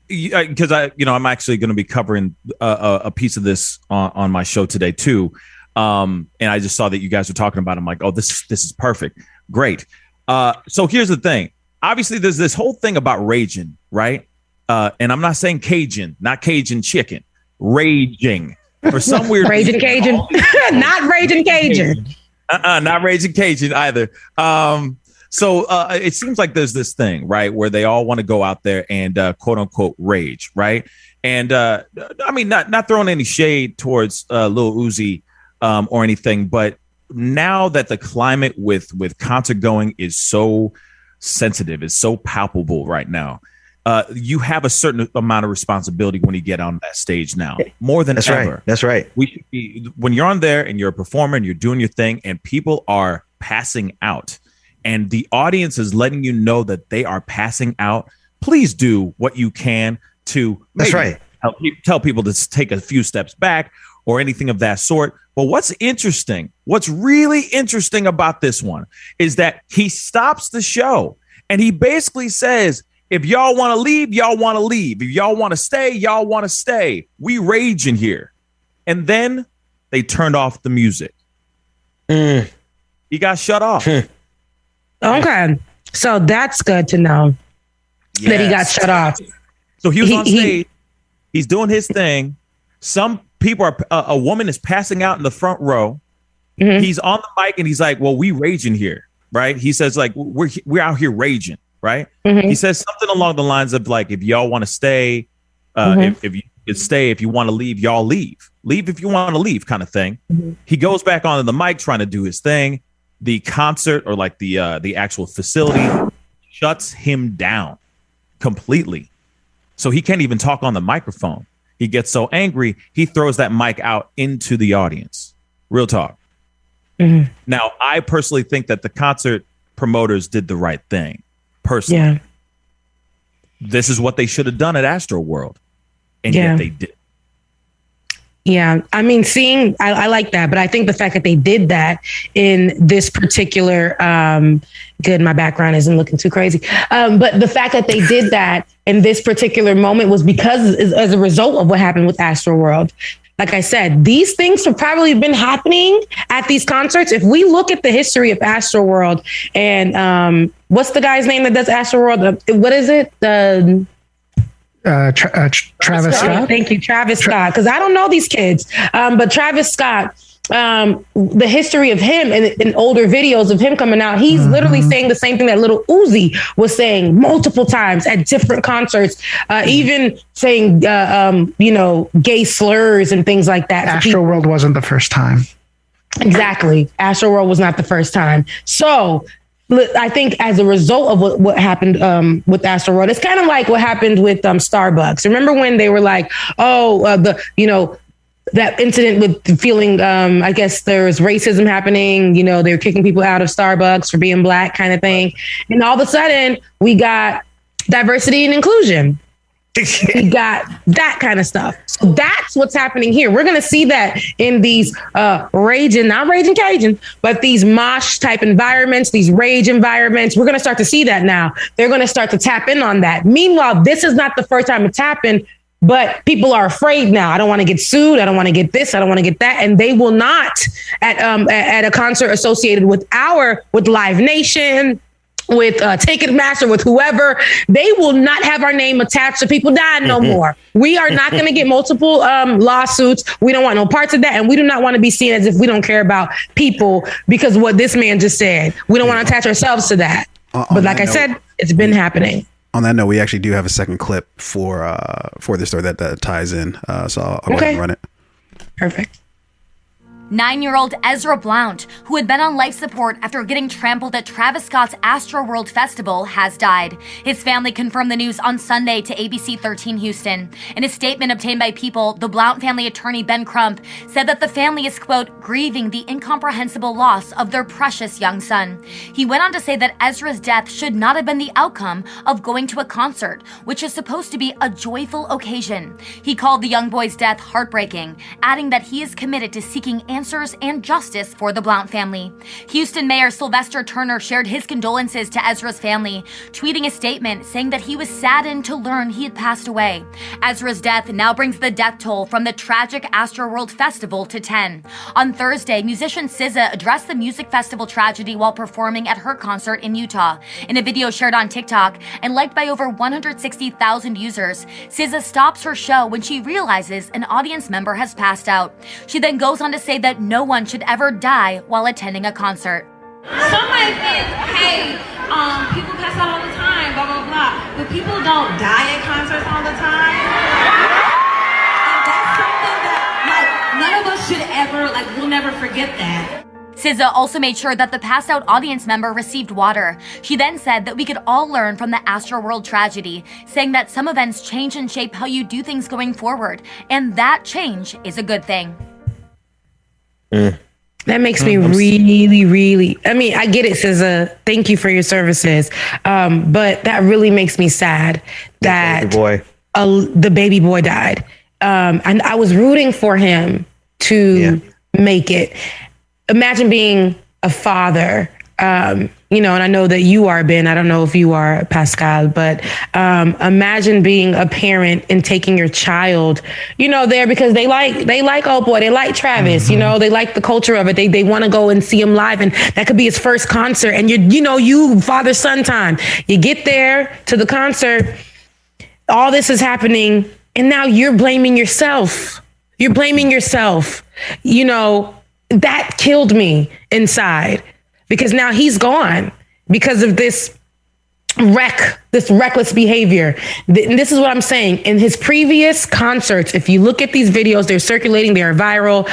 Because I'm actually going to be covering a piece of this on my show today too. And I just saw that you guys were talking about it. I'm like, oh, this is perfect, great. So here's the thing. Obviously, there's this whole thing about raging, right? And I'm not saying Cajun, not Cajun chicken, raging. For some weird Raging Cajun, not Raging Cajun. Not Raging Cajun either. So it seems like there's this thing, right, where they all want to go out there and quote unquote rage, right? And I mean, not throwing any shade towards Lil Uzi or anything, but now that the climate with concert going is so sensitive, is so palpable right now. You have a certain amount of responsibility when you get on that stage now, more than ever. Right. That's right. We should be, when you're on there and you're a performer and you're doing your thing and people are passing out and the audience is letting you know that they are passing out, please do what you can to tell people to take a few steps back or anything of that sort. But what's really interesting about this one is that he stops the show and he basically says, if y'all want to leave, y'all want to leave. If y'all want to stay, y'all want to stay. We rage in here. And then they turned off the music. He got shut off. Okay. So that's good to know that he got shut off. So he was on stage. He's doing his thing. Some people a woman is passing out in the front row. Mm-hmm. He's on the mic and he's like, well, we raging here, right? He says like, we're out here raging. Right. Mm-hmm. He says something along the lines of like, if y'all want to stay, if you could stay, if you want to leave, y'all leave if you want to leave kind of thing. Mm-hmm. He goes back onto the mic trying to do his thing. The concert or like the actual facility shuts him down completely. So he can't even talk on the microphone. He gets so angry, he throws that mic out into the audience. Real talk. Mm-hmm. Now, I personally think that the concert promoters did the right thing. Personally, yeah. This is what they should have done at Astroworld, and yet they did. Yeah, I mean, I like that, but I think the fact that they did that in this particular, good, my background isn't looking too crazy, but the fact that they did that in this particular moment was because as a result of what happened with Astroworld. Like I said, these things have probably been happening at these concerts. If we look at the history of Astroworld and what's the guy's name that does Astroworld? What is it? Travis Scott. Thank you, Travis Scott. Because I don't know these kids, but Travis Scott, the history of him and in older videos of him coming out, he's literally saying the same thing that little Uzi was saying multiple times at different concerts, even saying, gay slurs and things like that. Astroworld wasn't the first time. Exactly. Astroworld was not the first time. So I think as a result of what happened with Astroworld, it's kind of like what happened with Starbucks. Remember when they were like, that incident with feeling, I guess there's racism happening, they're kicking people out of Starbucks for being black kind of thing. And all of a sudden we got diversity and inclusion. He got that kind of stuff. So that's what's happening here. We're going to see that in these not raging Cajun, but these mosh type environments, these rage environments. We're going to start to see that now. They're going to start to tap in on that. Meanwhile, this is not the first time it's happened, but people are afraid now. I don't want to get sued. I don't want to get this. I don't want to get that. And they will not at a concert associated with Live Nation, with Ticketmaster, with whoever, they will not have our name attached to people dying no more. We are not going to get multiple lawsuits. We don't want no parts of that. And we do not want to be seen as if we don't care about people because of what this man just said. We don't want to attach ourselves to that. But like I said, it's been happening. On that note, we actually do have a second clip for this story that ties in. So I'll go ahead and run it. Perfect. 9-year-old Ezra Blount, who had been on life support after getting trampled at Travis Scott's Astroworld Festival, has died. His family confirmed the news on Sunday to ABC 13 Houston. In a statement obtained by People, the Blount family attorney Ben Crump said that the family is, quote, grieving the incomprehensible loss of their precious young son. He went on to say that Ezra's death should not have been the outcome of going to a concert, which is supposed to be a joyful occasion. He called the young boy's death heartbreaking, adding that he is committed to seeking answers and justice for the Blount family. Houston Mayor Sylvester Turner shared his condolences to Ezra's family, tweeting a statement saying that he was saddened to learn he had passed away. Ezra's death now brings the death toll from the tragic Astroworld Festival to 10. On Thursday, musician SZA addressed the music festival tragedy while performing at her concert in Utah. In a video shared on TikTok and liked by over 160,000 users, SZA stops her show when she realizes an audience member has passed out. She then goes on to say that no one should ever die while attending a concert. Some might think, hey, people pass out all the time, blah, blah, blah. But people don't die at concerts all the time. And that's something that, none of us should ever, we'll never forget that. SZA also made sure that the passed out audience member received water. She then said that we could all learn from the Astroworld tragedy, saying that some events change and shape how you do things going forward, and that change is a good thing. That makes me really, I mean, I get it, SZA. Thank you for your services. But that really makes me sad that the baby boy died. And I was rooting for him to make it. Imagine being a father, and I know that you are, Ben. I don't know if you are, Pascal, but imagine being a parent and taking your child, there because they like old boy, they like Travis, they like the culture of it. They want to go and see him live, and that could be his first concert. And you father-son time. You get there to the concert, all this is happening, and now you're blaming yourself. That killed me inside. Because now he's gone because of this reckless behavior. And this is what I'm saying. In his previous concerts, if you look at these videos, they're circulating, they are viral.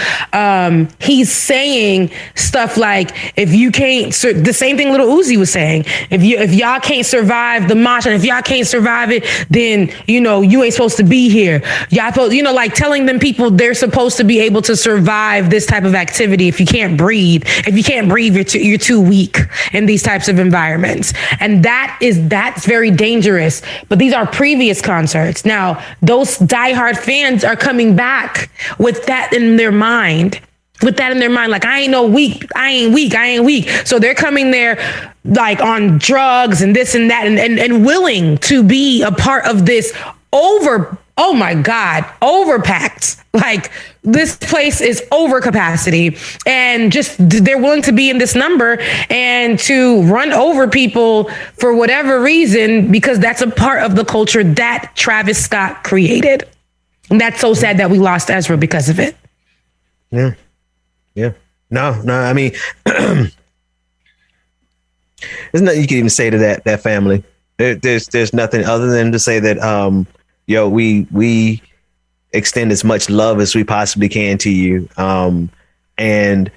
He's saying stuff like, if you can't, the same thing Lil Uzi was saying, if y'all can't survive the mosh, and if y'all can't survive it, then, you ain't supposed to be here. Y'all supposed, telling them people they're supposed to be able to survive this type of activity. If you can't breathe, you're too weak in these types of environments. And that's very dangerous. But these are previous concerts. Now, those diehard fans are coming back with that in their mind. Like, I ain't weak. So they're coming there like on drugs and this and that and willing to be a part of this overpacked. Like, this place is over capacity, and just they're willing to be in this number and to run over people for whatever reason, because that's a part of the culture that Travis Scott created. And that's so sad that we lost Ezra because of it. Yeah. No, I mean, there's nothing you can even say to that family. There's nothing other than to say that, we extend as much love as we possibly can to you. And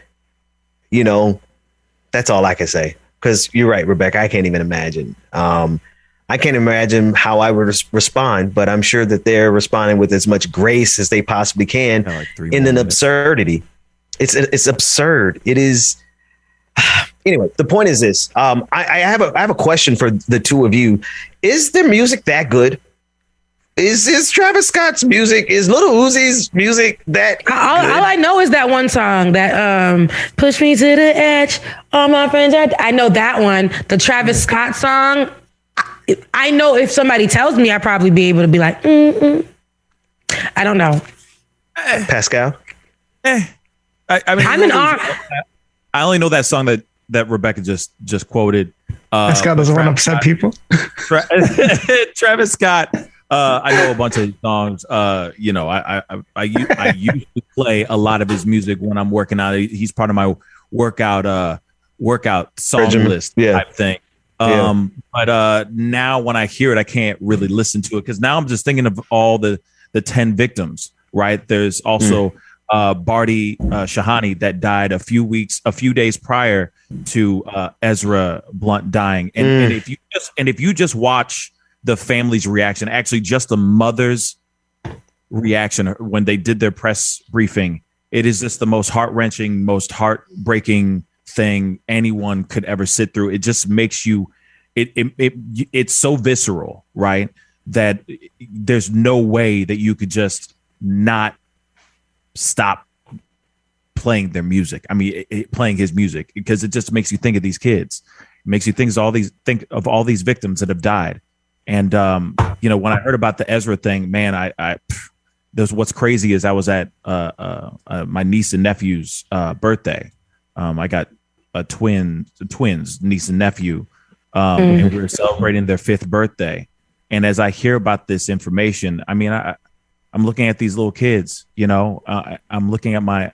that's all I can say, because you're right, Rebecca. I can't even imagine. I can't imagine how I would respond, but I'm sure that they're responding with as much grace as they possibly can in an absurdity. It's absurd. It is. Anyway, the point is this. I have a question for the two of you. Is their music that good? is Travis Scott's music, is Little Uzi's music that all I know is that one song that push me to the edge, all my friends I know that one. The Travis Scott song, I know if somebody tells me, I'd probably be able to be like, I don't know. Pascal? I mean, I'm an I only know that song that Rebecca just quoted. Pascal doesn't want to upset people. Travis Scott. I know a bunch of songs. I used to play a lot of his music when I'm working out. He's part of my workout song list type thing. But now when I hear it, I can't really listen to it because now I'm just thinking of all the 10 victims. Right? There's also Barty Shahani that died a few days prior to Ezra Blunt dying, and if you just watch the family's reaction, actually just the mother's reaction when they did their press briefing, it is just the most heart-wrenching, most heartbreaking thing anyone could ever sit through. It just makes you, it's so visceral, right? That there's no way that you could just not stop playing their music. I mean, playing his music, because it just makes you think of these kids. It makes you think of all these victims that have died. And, when I heard about the Ezra thing, man, what's crazy is I was at my niece and nephew's birthday. I got twins, niece and nephew, and we were celebrating their 5th birthday. And as I hear about this information, I mean, I'm looking at these little kids, I'm looking at my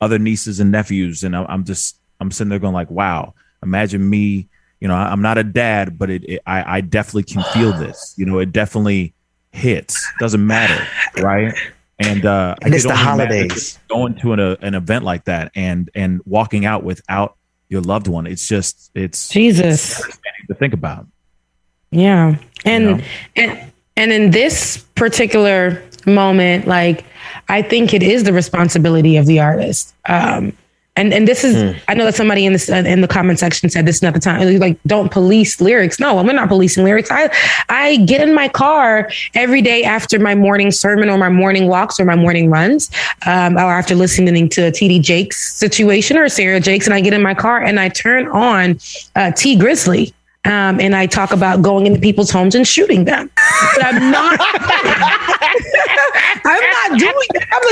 other nieces and nephews, and I'm sitting there going like, wow, imagine me. I'm not a dad, but I definitely can feel this. It definitely hits. Doesn't matter, right? And it's the holidays. Going to an event like that and walking out without your loved one. It's Jesus to think about. Yeah, and in this particular moment, like, I think it is the responsibility of the artist. And this is, I know that somebody in the comment section said this is not the time, like, don't police lyrics. No, we're not policing lyrics. I get in my car every day after my morning sermon or my morning walks or my morning runs, or after listening to a TD Jakes situation or Sarah Jakes, and I get in my car and I turn on T Grizzly. And I talk about going into people's homes and shooting them. But I'm not doing that. I'm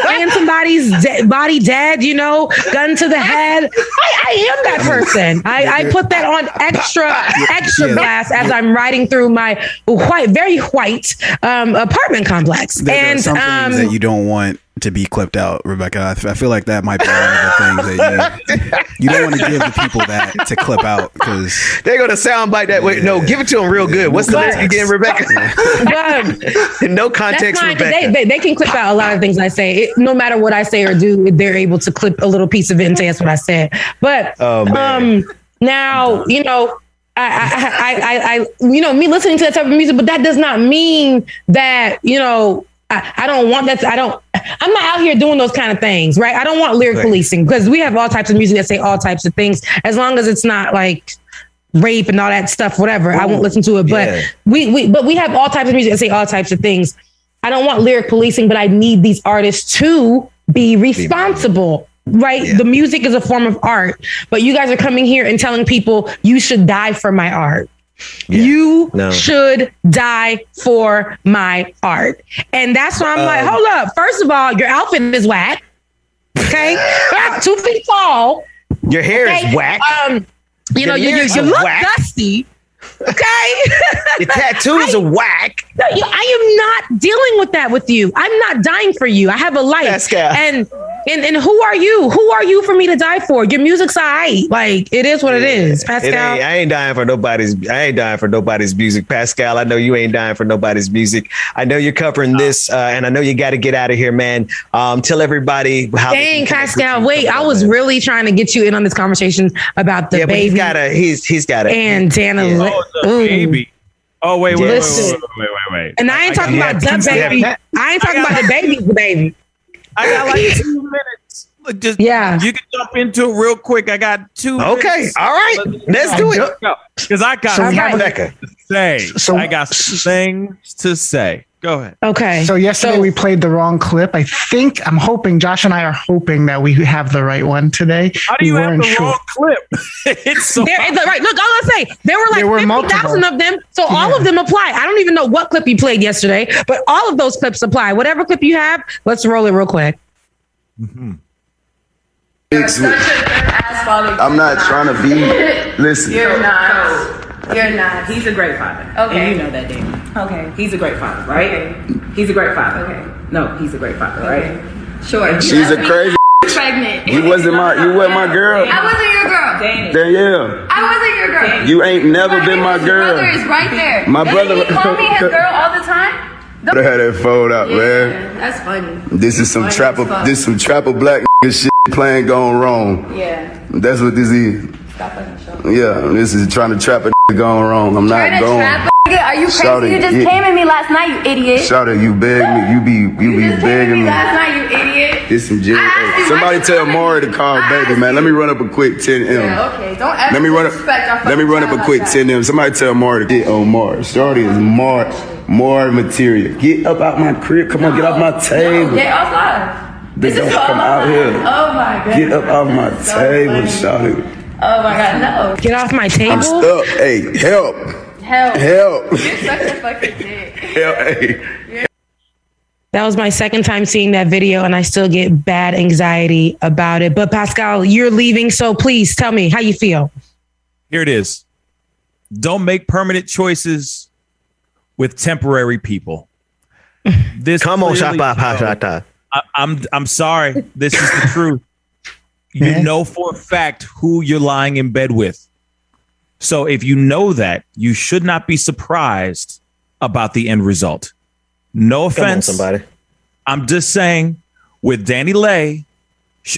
laying somebody's body dead, gun to the head. I am that person. I put that on extra blast as I'm riding through my very white apartment complex. There are some things that you don't want to be clipped out, Rebecca. I feel like that might be one of the things that you don't want to give the people that to clip out, because they're going to soundbite that way. No, give it to them real good. What's the lyric again, Rebecca? No context, Rebecca. They can clip out a lot of things I say. No matter what I say or do, they're able to clip a little piece of it and say that's what I said. But now, I me listening to that type of music, but that does not mean that, I don't want that. I'm not out here doing those kind of things, right? I don't want lyric policing, because we have all types of music that say all types of things, as long as it's not like rape and all that stuff, whatever. I won't listen to it. But we have all types of music that say all types of things. I don't want lyric policing, but I need these artists to be responsible. Right. Yeah. The music is a form of art, but you guys are coming here and telling people you should die for my art. Yeah. You should die for my art. And that's why I'm like, hold up. First of all, your outfit is whack. Okay. 2 feet tall. Your hair is whack. You look dusty. Okay. The tattoos are whack. I am not dealing with that with you. I'm not dying for you. I have a life. Pascal. And who are you? Who are you for me to die for? Your music's all right. Like, it is what it is, Pascal. I ain't dying for nobody's music, Pascal. I know you ain't dying for nobody's music. I know you're covering this, and I know you got to get out of here, man. Tell everybody how. Dang, Pascal. Wait, I was really trying to get you in on this conversation about the baby. He's got it. And Dana. Yeah. Baby. Oh, wait. And I ain't talking about the baby. I ain't talking about the baby. I got like 2 minutes. You can jump into it real quick. I got 2 minutes. Okay. All right. Let's do it. Because I got Rebecca. I got some things to say. Go ahead. Okay. So yesterday we played the wrong clip. I'm hoping, Josh and I are hoping that we have the right one today. How do you have the wrong clip? It's so right. Look, all I'm gonna say, there were like 50,000 of them. So all of them apply. I don't even know what clip you played yesterday, but all of those clips apply. Whatever clip you have, let's roll it real quick. Mm-hmm. I'm not trying to be. Listen. You're not. You're not. He's a great father. Okay. And you know that, Danny. Okay. He's a great father, right? Okay. He's a great father. Okay. No, he's a great father, right? Sure. She's a crazy. Pregnant. You wasn't my girl. I wasn't your girl. Danny. Danielle. I wasn't your girl. You ain't never been my girl. His brother is right there. My brother. He called me his girl all the time. I had that fold out, man. That's funny. This is some trapper black shit playing gone wrong. Yeah. That's what this is. Stop fucking show. Yeah, this is trying to trap a going wrong. I'm not going. Are you crazy? You just came at me last night, you idiot. Shout out, you beg me. You be begging me. Last night, you idiot. This some jail. Hey, somebody tell Maury to call baby, man. Let me run up a quick 10M. Yeah, okay. Don't ever let me run up a quick 10M. Somebody tell Maury to get on Maury. Shorty is more material. Get up out my crib. Come on, get off my table. Get outside. They don't come out here. Oh my god. Get up off my table, shorty. Oh my god, no. Get off my table. I'm stuck. Hey, help. Help. Help. You're such a fucking dick. Help. Hey. That was my second time seeing that video, and I still get bad anxiety about it. But Pascal, you're leaving, so please tell me how you feel. Here it is. Don't make permanent choices with temporary people. This come on, Shapa. I'm sorry. This is the truth. You know for a fact who you're lying in bed with. So if you know that, you should not be surprised about the end result. No offense. Come on, somebody. I'm just saying with Danny Lay,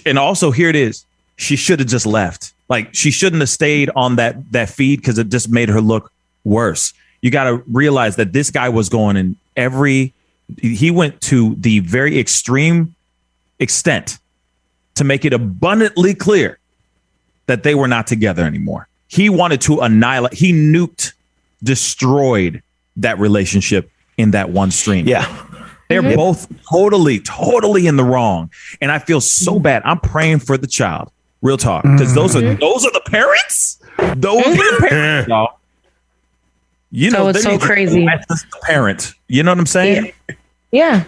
and also here it is, she should have just left. Like she shouldn't have stayed on that feed because it just made her look worse. You got to realize that this guy was going in he went to the very extreme extent to make it abundantly clear that they were not together anymore. He wanted to annihilate, he destroyed that relationship in that one stream. Yeah. They're both totally in the wrong. And I feel so bad. I'm praying for the child. Real talk. Because those are the parents. Those are the parents, y'all. You know, it's so crazy. That's the parent. You know what I'm saying? Yeah.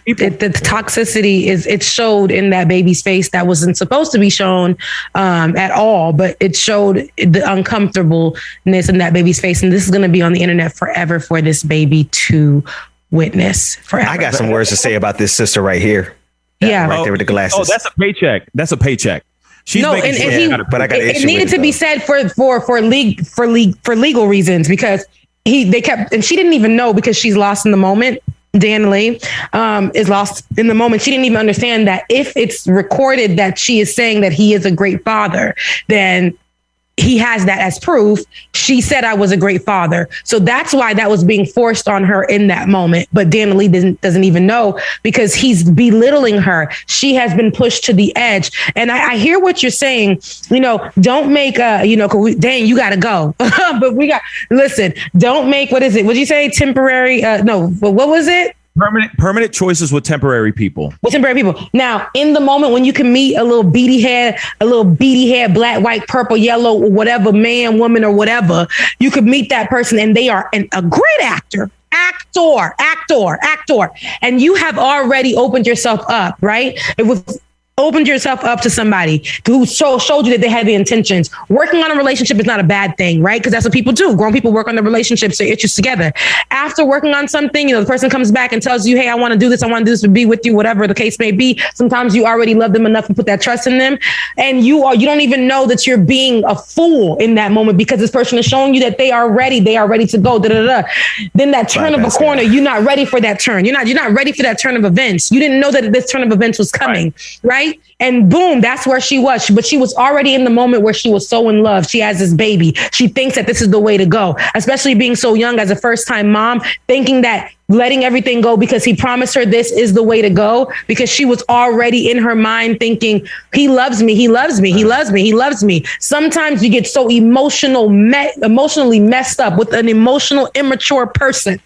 The toxicity it showed in that baby's face that wasn't supposed to be shown at all, but it showed the uncomfortableness in that baby's face. And this is going to be on the internet forever for this baby to witness forever. I got some words to say about this sister right here. Yeah. Right there with the glasses. Oh, that's a paycheck. That's a paycheck. She's no, making but I got it needed to be said for legal reasons because they kept, and she didn't even know because she's lost in the moment. Dan Lee is lost in the moment. She didn't even understand that if it's recorded that she is saying that he is a great father, then he has that as proof. She said I was a great father. So that's why that was being forced on her in that moment. But Dan Lee doesn't even know because he's belittling her. She has been pushed to the edge. And I hear what you're saying, don't make Dan, you got to go. But listen, don't make, what is it? Would you say temporary? What was it? Permanent choices with temporary people. Now, in the moment when you can meet a little beady head, black, white, purple, yellow, whatever, man, woman, or whatever, you could meet that person and they are a great actor. And you have already opened yourself up, right? It was opened yourself up to somebody who showed you that they had the intentions. Working on a relationship is not a bad thing, right? Because that's what people do. Grown people work on their relationships, their issues together. After working on something, the person comes back and tells you, hey, I want to do this to be with you, whatever the case may be. Sometimes you already love them enough and put that trust in them. And you don't even know that you're being a fool in that moment because this person is showing you that they are ready to go. Then that turn of a corner, you're not ready for that turn. You're not ready for that turn of events. You didn't know that this turn of events was coming, right? right? And boom, that's where she was. But she was already in the moment where she was so in love. She has this baby. She thinks that this is the way to go, especially being so young as a first-time mom, thinking that letting everything go because he promised her this is the way to go, because she was already in her mind thinking, he loves me, he loves me, he loves me, he loves me. Sometimes you get so emotionally messed up with an emotional, immature person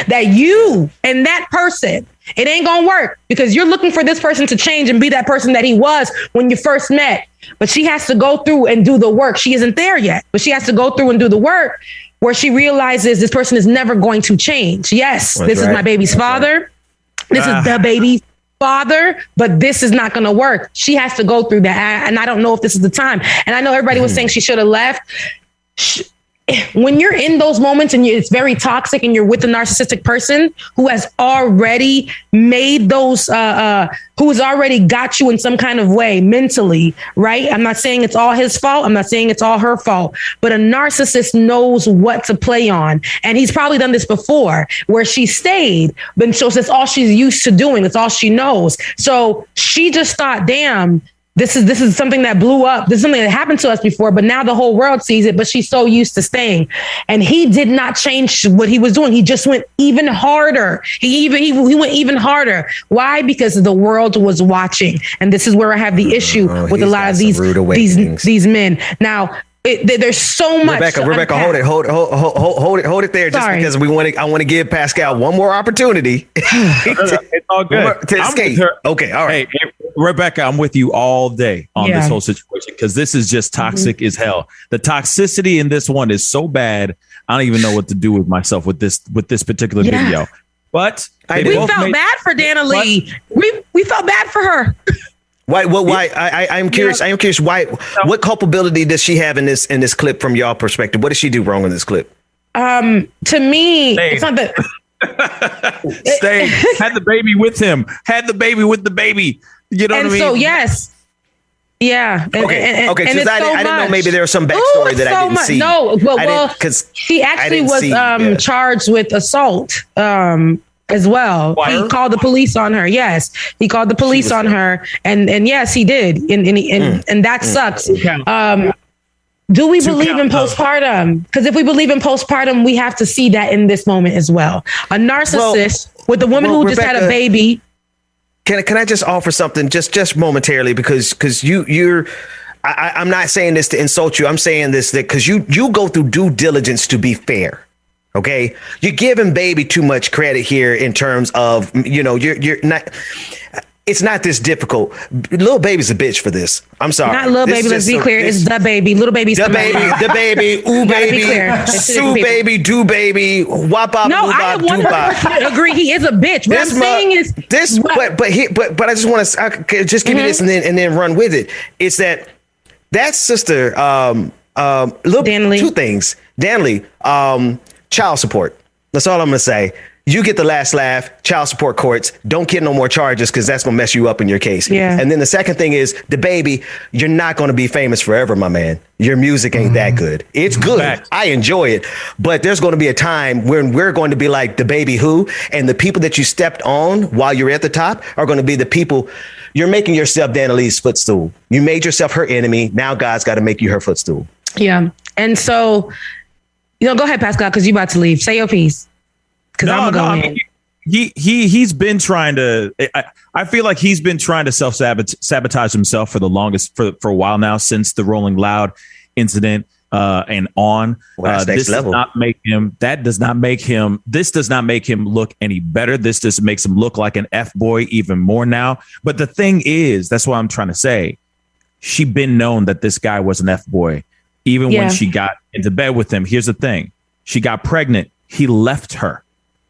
that you and that person, it ain't gonna work, because you're looking for this person to change and be that person that he was when you first met. But she has to go through and do the work. She isn't there yet, but she has to go through and do the work where she realizes this person is never going to change. Yes, this is my baby's father. This is the baby's father, but this is not going to work. She has to go through that. And I don't know if this is the time. And I know everybody was saying she should have left. When you're in those moments and it's very toxic and you're with a narcissistic person who has already made those, who has already got you in some kind of way mentally, right? I'm not saying it's all his fault. I'm not saying it's all her fault, but a narcissist knows what to play on. And he's probably done this before where she stayed, but so that's all she's used to doing. It's all she knows. So she just thought, damn, this is something that blew up. This is something that happened to us before, but now the whole world sees it, but she's so used to staying. And he did not change what he was doing. He just went even harder. He went even harder. Why? Because the world was watching. And this is where I have the issue with a lot of these men. Now, there's so much. Rebecca, hold it there, just because I want to give Pascal one more opportunity. It's all good. To escape. Okay, all right. Hey, Rebecca, I'm with you all day on this whole situation, because this is just toxic as hell. The toxicity in this one is so bad. I don't even know what to do with myself with this particular video. But we felt bad for Dana Lee. We felt bad for her. Why? I'm curious. I am curious. Why? What culpability does she have in this clip from y'all perspective? What did she do wrong in this clip? To me, it's not that. Stay. Had the baby with him. Had the baby with the baby. You know what I mean? So yes. Yeah. Okay. Because I didn't know, maybe there was some backstory that I didn't see. No. Well, because he actually was charged with assault. As well. He called the police on her. Yes, he called the police on her, and yes, he did. And that sucks. Do we believe in postpartum? Because if we believe in postpartum, we have to see that in this moment as well. A narcissist with a woman who just had a baby. Can I just offer something just momentarily, because you're. I'm not saying this to insult you. I'm saying this because you go through due diligence to be fair. OK, you're giving baby too much credit here in terms of, you're not. It's not this difficult. Little baby's a bitch for this. I'm sorry. Not little baby. Let's be clear. It's the baby. Little baby's the baby. The baby. Ooh baby. Sue baby. Do baby. Wop up. No, I 100% agree. He is a bitch. What I'm saying is this. But I just want to just give you this and then run with it. It's that sister. Little two things. Danley. Child support. That's all I'm going to say. You get the last laugh. Child support courts. Don't get no more charges, because that's going to mess you up in your case. Yeah. And then the second thing is the baby. You're not going to be famous forever, my man. Your music ain't that good. It's good. Fact. I enjoy it. But there's going to be a time when we're going to be like the baby who, and the people that you stepped on while you're at the top are going to be the people. You're making yourself Dana Lee's footstool. You made yourself her enemy. Now God's got to make you her footstool. Yeah. And so, go ahead, Pascal, because you about to leave. Say your piece. Because I'm going to go in. He's been trying to. I feel like he's been trying to sabotage himself for the longest for a while now, since the Rolling Loud incident and on. Well, this level. Does not make him. That does not make him. This does not make him look any better. This just makes him look like an F-boy even more now. But the thing is, that's what I'm trying to say. She been known that this guy was an F-boy. Even when she got into bed with him. Here's the thing. She got pregnant. He left her.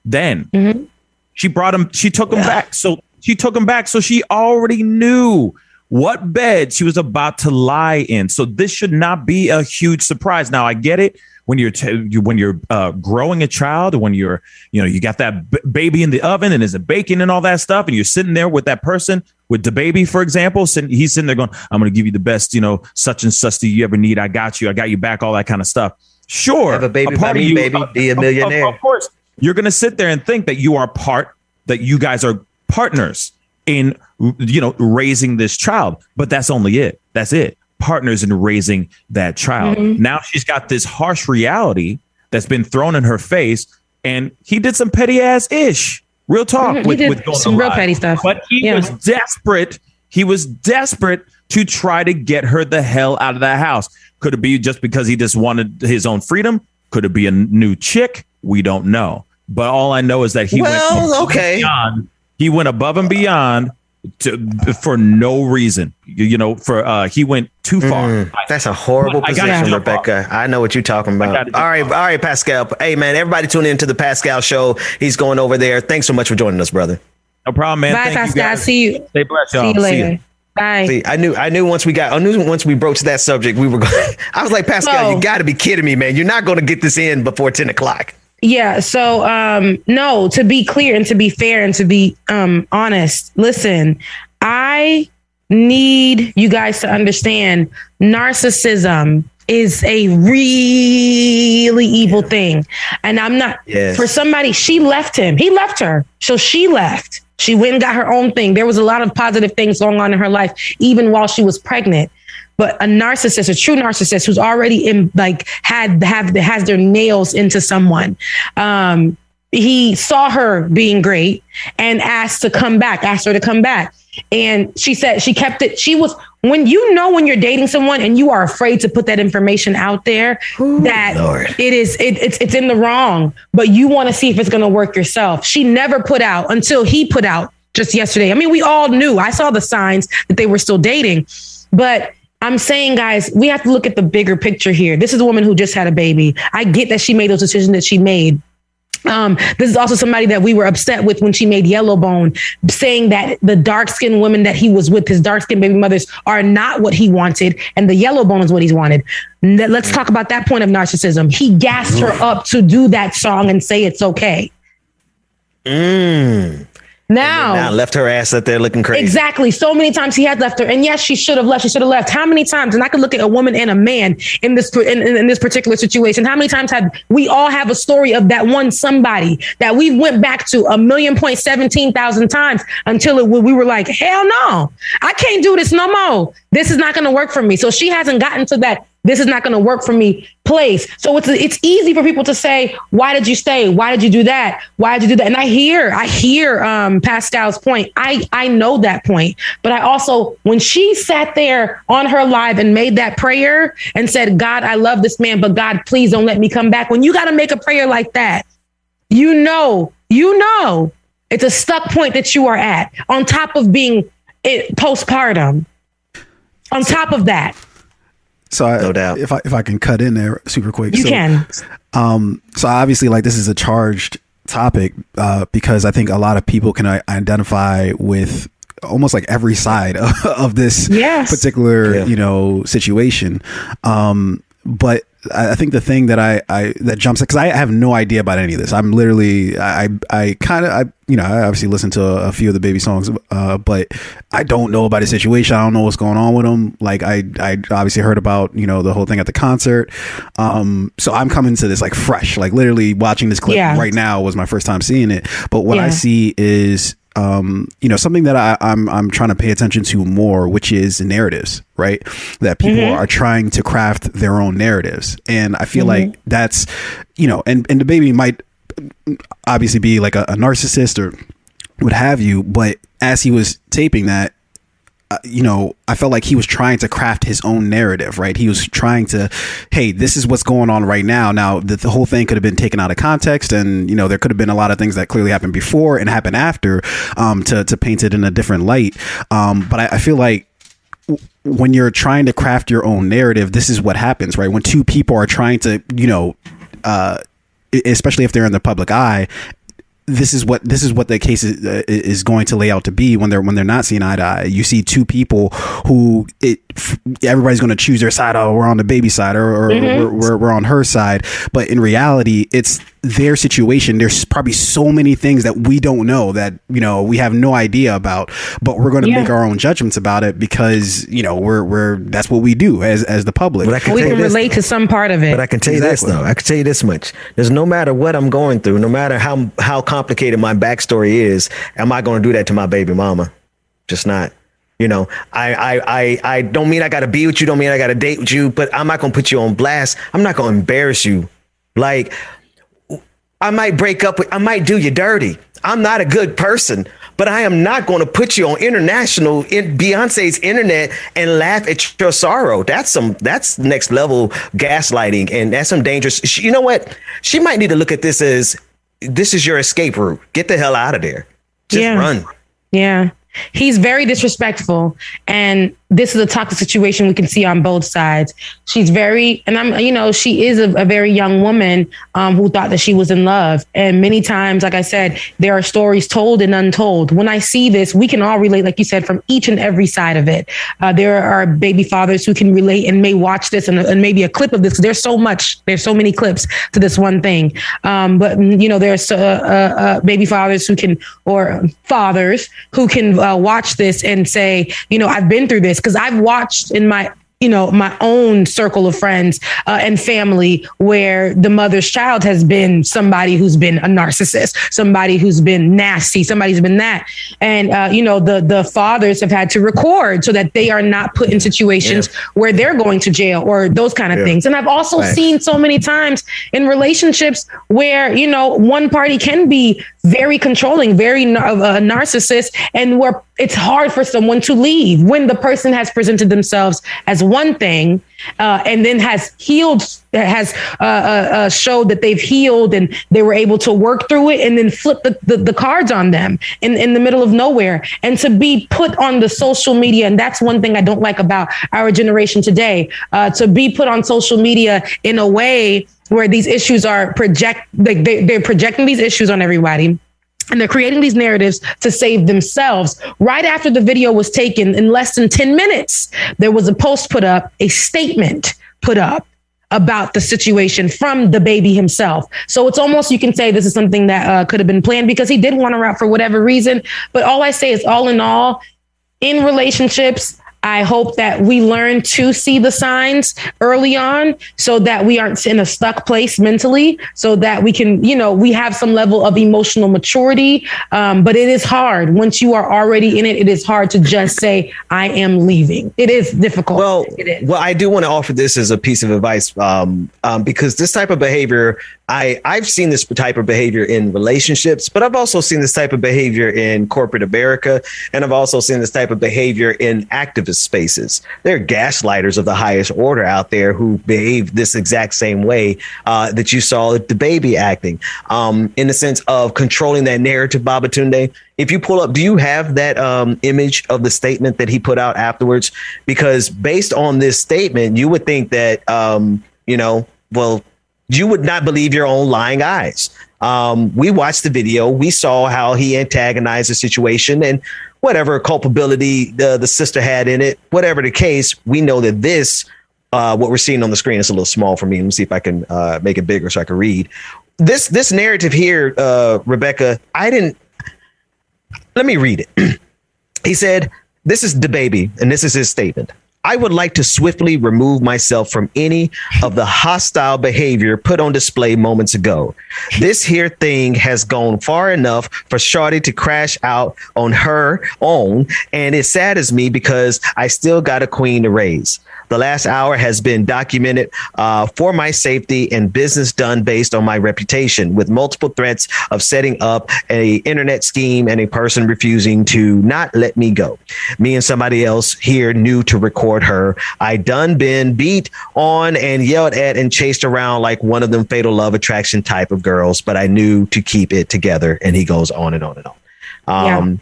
Then she brought him. She took him back. So she took him back. So she already knew what bed she was about to lie in. So this should not be a huge surprise. Now, I get it. When you're growing a child, when you got that baby in the oven and there's a bacon and all that stuff, and you're sitting there with that person, with the baby, for example, he's sitting there going, I'm going to give you the best, such and such that you ever need. I got you back, all that kind of stuff. Sure. Have a baby by me, baby. Be a millionaire. Of course. You're going to sit there and think that you guys are partners in, raising this child. But that's only it. That's it. Partners in raising that child. Now she's got this harsh reality that's been thrown in her face, and he did some petty ass ish. Real talk. With going some real petty stuff. But he was desperate. He was desperate to try to get her the hell out of that house. Could it be just because he just wanted his own freedom? Could it be a new chick? We don't know. But all I know is that he went above and beyond for no reason. He went too far. That's a horrible position, Rebecca. I know what you're talking about. All right, Pascal. Hey, man, everybody tune in to the Pascal Show. He's going over there. Thanks so much for joining us, brother. No problem, man. Bye, Pascal. See you. Stay blessed, y'all. See you later. Bye. See, I knew once we broached that subject, we were going. I was like, Pascal, you got to be kidding me, man. You're not going to get this in before 10 o'clock. Yeah. So, no, to be clear and to be fair and to be honest, listen, I need you guys to understand narcissism is a really evil thing. And I'm not for somebody. She left him. He left her. So she left. She went and got her own thing. There was a lot of positive things going on in her life, even while she was pregnant. But a narcissist, a true narcissist who's already has their nails into someone. He saw her being great and asked her to come back. And she said she kept it. When you're dating someone and you are afraid to put that information out there, it's in the wrong, but you want to see if it's going to work yourself. She never put out until he put out just yesterday. I mean, we all knew. I saw the signs that they were still dating, but I'm saying, guys, we have to look at the bigger picture here. This is a woman who just had a baby. I get that she made those decisions that she made. This is also somebody that we were upset with when she made Yellowbone, saying that the dark-skinned women that he was with, his dark-skinned baby mothers, are not what he wanted, and the Yellowbone is what he's wanted. Let's talk about that point of narcissism. He gassed her up to do that song and say it's okay. Now left her ass up there looking crazy. Exactly. So many times he had left her. And yes, she should have left. How many times? And I could look at a woman and a man in this particular situation. How many times have we all have a story of that one somebody that we went back to 1,017,000 times until we were like, hell no, I can't do this no more. This is not going to work for me. So she hasn't gotten to that. This is not going to work for me place. So it's easy for people to say, why did you stay? Why did you do that? Why did you do that? And I hear Pascal's point. I know that point, but I also, when she sat there on her live and made that prayer and said, God, I love this man, but God, please don't let me come back. When you got to make a prayer like that, you know, it's a stuck point that you are at, on top of being postpartum, on top of that. So no doubt. If I can cut in there super quick. You can. So obviously, like, this is a charged topic because I think a lot of people can identify with almost like every side of this particular, situation. But I think the thing that that jumps, because I have no idea about any of this. I'm literally, I obviously listen to a few of the baby songs, but I don't know about the situation. I don't know what's going on with them. Like I obviously heard about, the whole thing at the concert. So I'm coming to this like fresh, like literally watching this clip right now was my first time seeing it. But what I see is, something that I'm trying to pay attention to more, which is narratives, right? That people are trying to craft their own narratives. And I feel like that's, and the baby might obviously be like a narcissist or what have you. But as he was taping that, I felt like he was trying to craft his own narrative, right? He was trying to, hey, this is what's going on right now. Now, the whole thing could have been taken out of context, and, there could have been a lot of things that clearly happened before and happened after to paint it in a different light. But I feel like when you're trying to craft your own narrative, this is what happens, right? When two people are trying to, especially if they're in the public eye, this is what the case is going to lay out to be when they're not seeing eye to eye. You see two people who everybody's going to choose their side. Oh, we're on the baby side, or we're on her side. But in reality, it's their situation. There's probably so many things that we don't know, that we have no idea about, but we're going to make our own judgments about it because we're that's what we do as the public. But we can relate to some part of it. But I can tell you this though. I can tell you this much: there's no matter what I'm going through, no matter how complicated my backstory is, am I going to do that to my baby mama? Just not. You know, I don't mean I got to be with you. Don't mean I got to date with you, but I'm not going to put you on blast. I'm not going to embarrass you. Like, I might break up I might do you dirty. I'm not a good person, but I am not going to put you on Beyonce's internet and laugh at your sorrow. That's next level gaslighting. And that's some dangerous. You know what? She might need to look at this as, this is your escape route. Get the hell out of there. Just run. Yeah. He's very disrespectful, and this is a toxic situation we can see on both sides. She's very, and she is a very young woman who thought that she was in love. And many times, like I said, there are stories told and untold. When I see this, we can all relate, like you said, from each and every side of it. There are baby fathers who can relate and may watch this and maybe a clip of this. There's so many clips to this one thing. But there's baby fathers who can, or fathers who can watch this and say, I've been through this, because I've watched in my own circle of friends and family where the mother's child has been somebody who's been a narcissist, somebody who's been nasty, somebody who's been that. And, the fathers have had to record so that they are not put in situations where they're going to jail or those kind of things. And I've also seen so many times in relationships where, one party can be very controlling, very narcissist, and where it's hard for someone to leave when the person has presented themselves as one thing and then has healed, has showed that they've healed and they were able to work through it, and then flip the cards on them in the middle of nowhere. And to be put on the social media, and that's one thing I don't like about our generation today, to be put on social media in a way where these issues are they're projecting these issues on everybody. And they're creating these narratives to save themselves. Right after the video was taken, in less than 10 minutes, there was a post put up, a statement put up about the situation from the baby himself. So it's almost, you can say this is something that could have been planned, because he did want her out for whatever reason. But all I say is, all in all, in relationships, I hope that we learn to see the signs early on so that we aren't in a stuck place mentally, so that we can, we have some level of emotional maturity. But it is hard. Once you are already in it, it is hard to just say, I am leaving. It is difficult. Well, I do want to offer this as a piece of advice, because this type of behavior, I've seen this type of behavior in relationships, but I've also seen this type of behavior in corporate America. And I've also seen this type of behavior in activist spaces. There are gaslighters of the highest order out there who behave this exact same way that you saw the baby acting, in the sense of controlling that narrative. Babatunde, if you pull up, do you have that image of the statement that he put out afterwards? Because based on this statement, you would think that, you would not believe your own lying eyes. We watched the video. We saw how he antagonized the situation, and whatever culpability the sister had in it, whatever the case, we know that this, what we're seeing on the screen, is a little small for me. Let me see if I can make it bigger so I can read. This narrative here, Rebecca, let me read it. He said, this is the baby, and this is his statement. I would like to swiftly remove myself from any of the hostile behavior put on display moments ago. This here thing has gone far enough for Shawty to crash out on her own, and it saddens me because I still got a queen to raise. The last hour has been documented for my safety and business done based on my reputation, with multiple threats of setting up a internet scheme and a person refusing to not let me go. Me and somebody else here knew to record her. I done been beat on and yelled at and chased around like one of them fatal love attraction type of girls, but I knew to keep it together. And he goes on and on and on.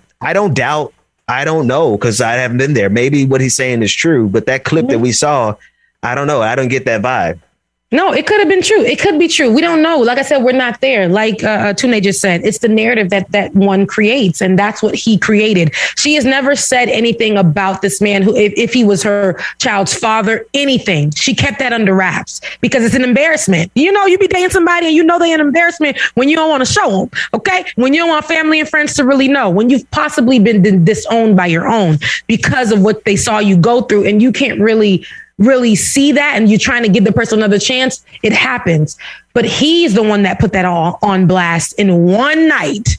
I don't know, because I haven't been there. Maybe what he's saying is true, but that clip that we saw, I don't know. I don't get that vibe. No, it could have been true. It could be true. We don't know. Like I said, we're not there. Like Tune just said, it's the narrative that one creates, and that's what he created. She has never said anything about this man who, if he was her child's father, anything. She kept that under wraps because it's an embarrassment. You be dating somebody and they're an embarrassment when you don't want to show them. Okay, when you don't want family and friends to really know, when you've possibly been disowned by your own because of what they saw you go through, and you can't really see that, and you're trying to give the person another chance, it happens. But he's the one that put that all on blast in one night.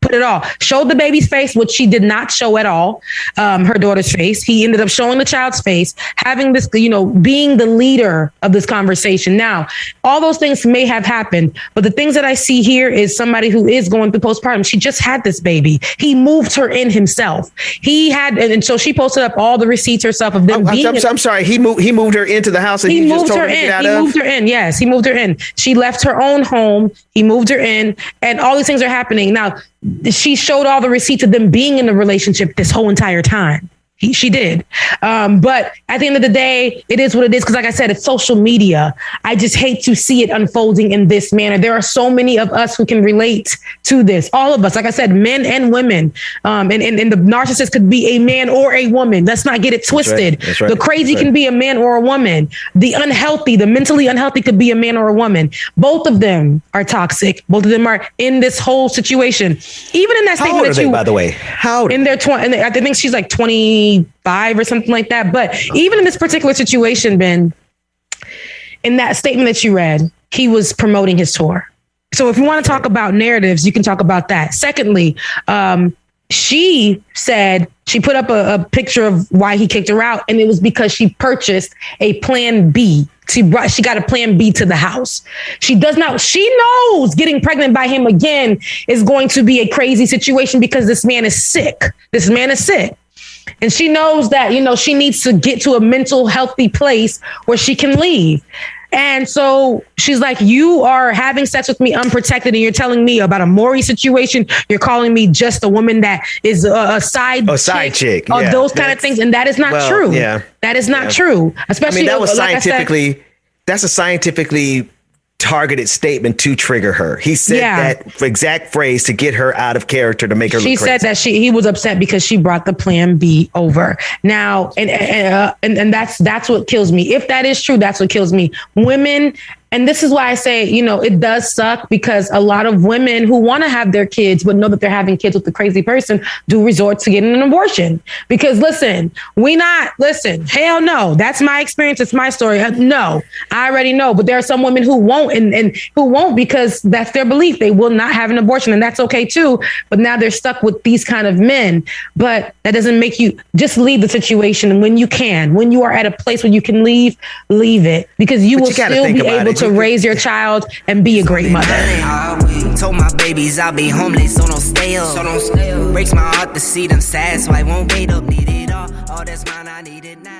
put it all. Showed the baby's face, which she did not show at all, her daughter's face. He ended up showing the child's face, having this, being the leader of this conversation. Now, all those things may have happened, but the things that I see here is somebody who is going through postpartum. She just had this baby. He moved her in himself. And so she posted up all the receipts herself of them being. I'm sorry. He moved her into the house and he just told her to get out of. He moved her in. Yes, he moved her in. She left her own home. He moved her in, and all these things are happening. Now, she showed all the receipts of them being in the relationship this whole entire time. She did. But at the end of the day, it is what it is. Because like I said, it's social media. I just hate to see it unfolding in this manner. There are so many of us who can relate to this. All of us, like I said, men and women. And the narcissist could be a man or a woman. Let's not get it twisted. That's right. The crazy can be a man or a woman. The mentally unhealthy could be a man or a woman. Both of them are toxic. Both of them are in this whole situation. Even in that statement, how old are they, by the way? How old? In their 20s, I think she's like 25 or something like that. But even in this particular situation, Ben, in that statement that you read, he was promoting his tour. So if you want to talk about narratives, you can talk about that. Secondly, she said she put up a picture of why he kicked her out, and it was because she purchased a plan B. She got a plan B to the house. She knows getting pregnant by him again is going to be a crazy situation because this man is sick. And she knows that, she needs to get to a mental healthy place where she can leave. And so she's like, you are having sex with me unprotected and you're telling me about a Maury situation. You're calling me just a woman that is a side chick. Yeah, those kind of things. And that is not true. Yeah. That is not true. Especially that was that's a scientifically targeted statement to trigger her. He said that exact phrase to get her out of character, to make her look crazy. She said that he was upset because she brought the plan B over. Now, and that's what kills me. If that is true, that's what kills me. Women, and this is why I say, it does suck because a lot of women who want to have their kids but know that they're having kids with a crazy person do resort to getting an abortion. Because hell no, that's my experience. It's my story. No, I already know. But there are some women who won't and who won't because that's their belief. They will not have an abortion, and that's okay too. But now they're stuck with these kind of men. But that doesn't make you just leave the situation when you can. When you are at a place where you can leave it, because you will still be able to raise your child and be a great mother. Told my babies I'll be homeless, so don't stay up. Breaks my heart to see them sad, so I won't wait up. Need it all that's mine, I need it now.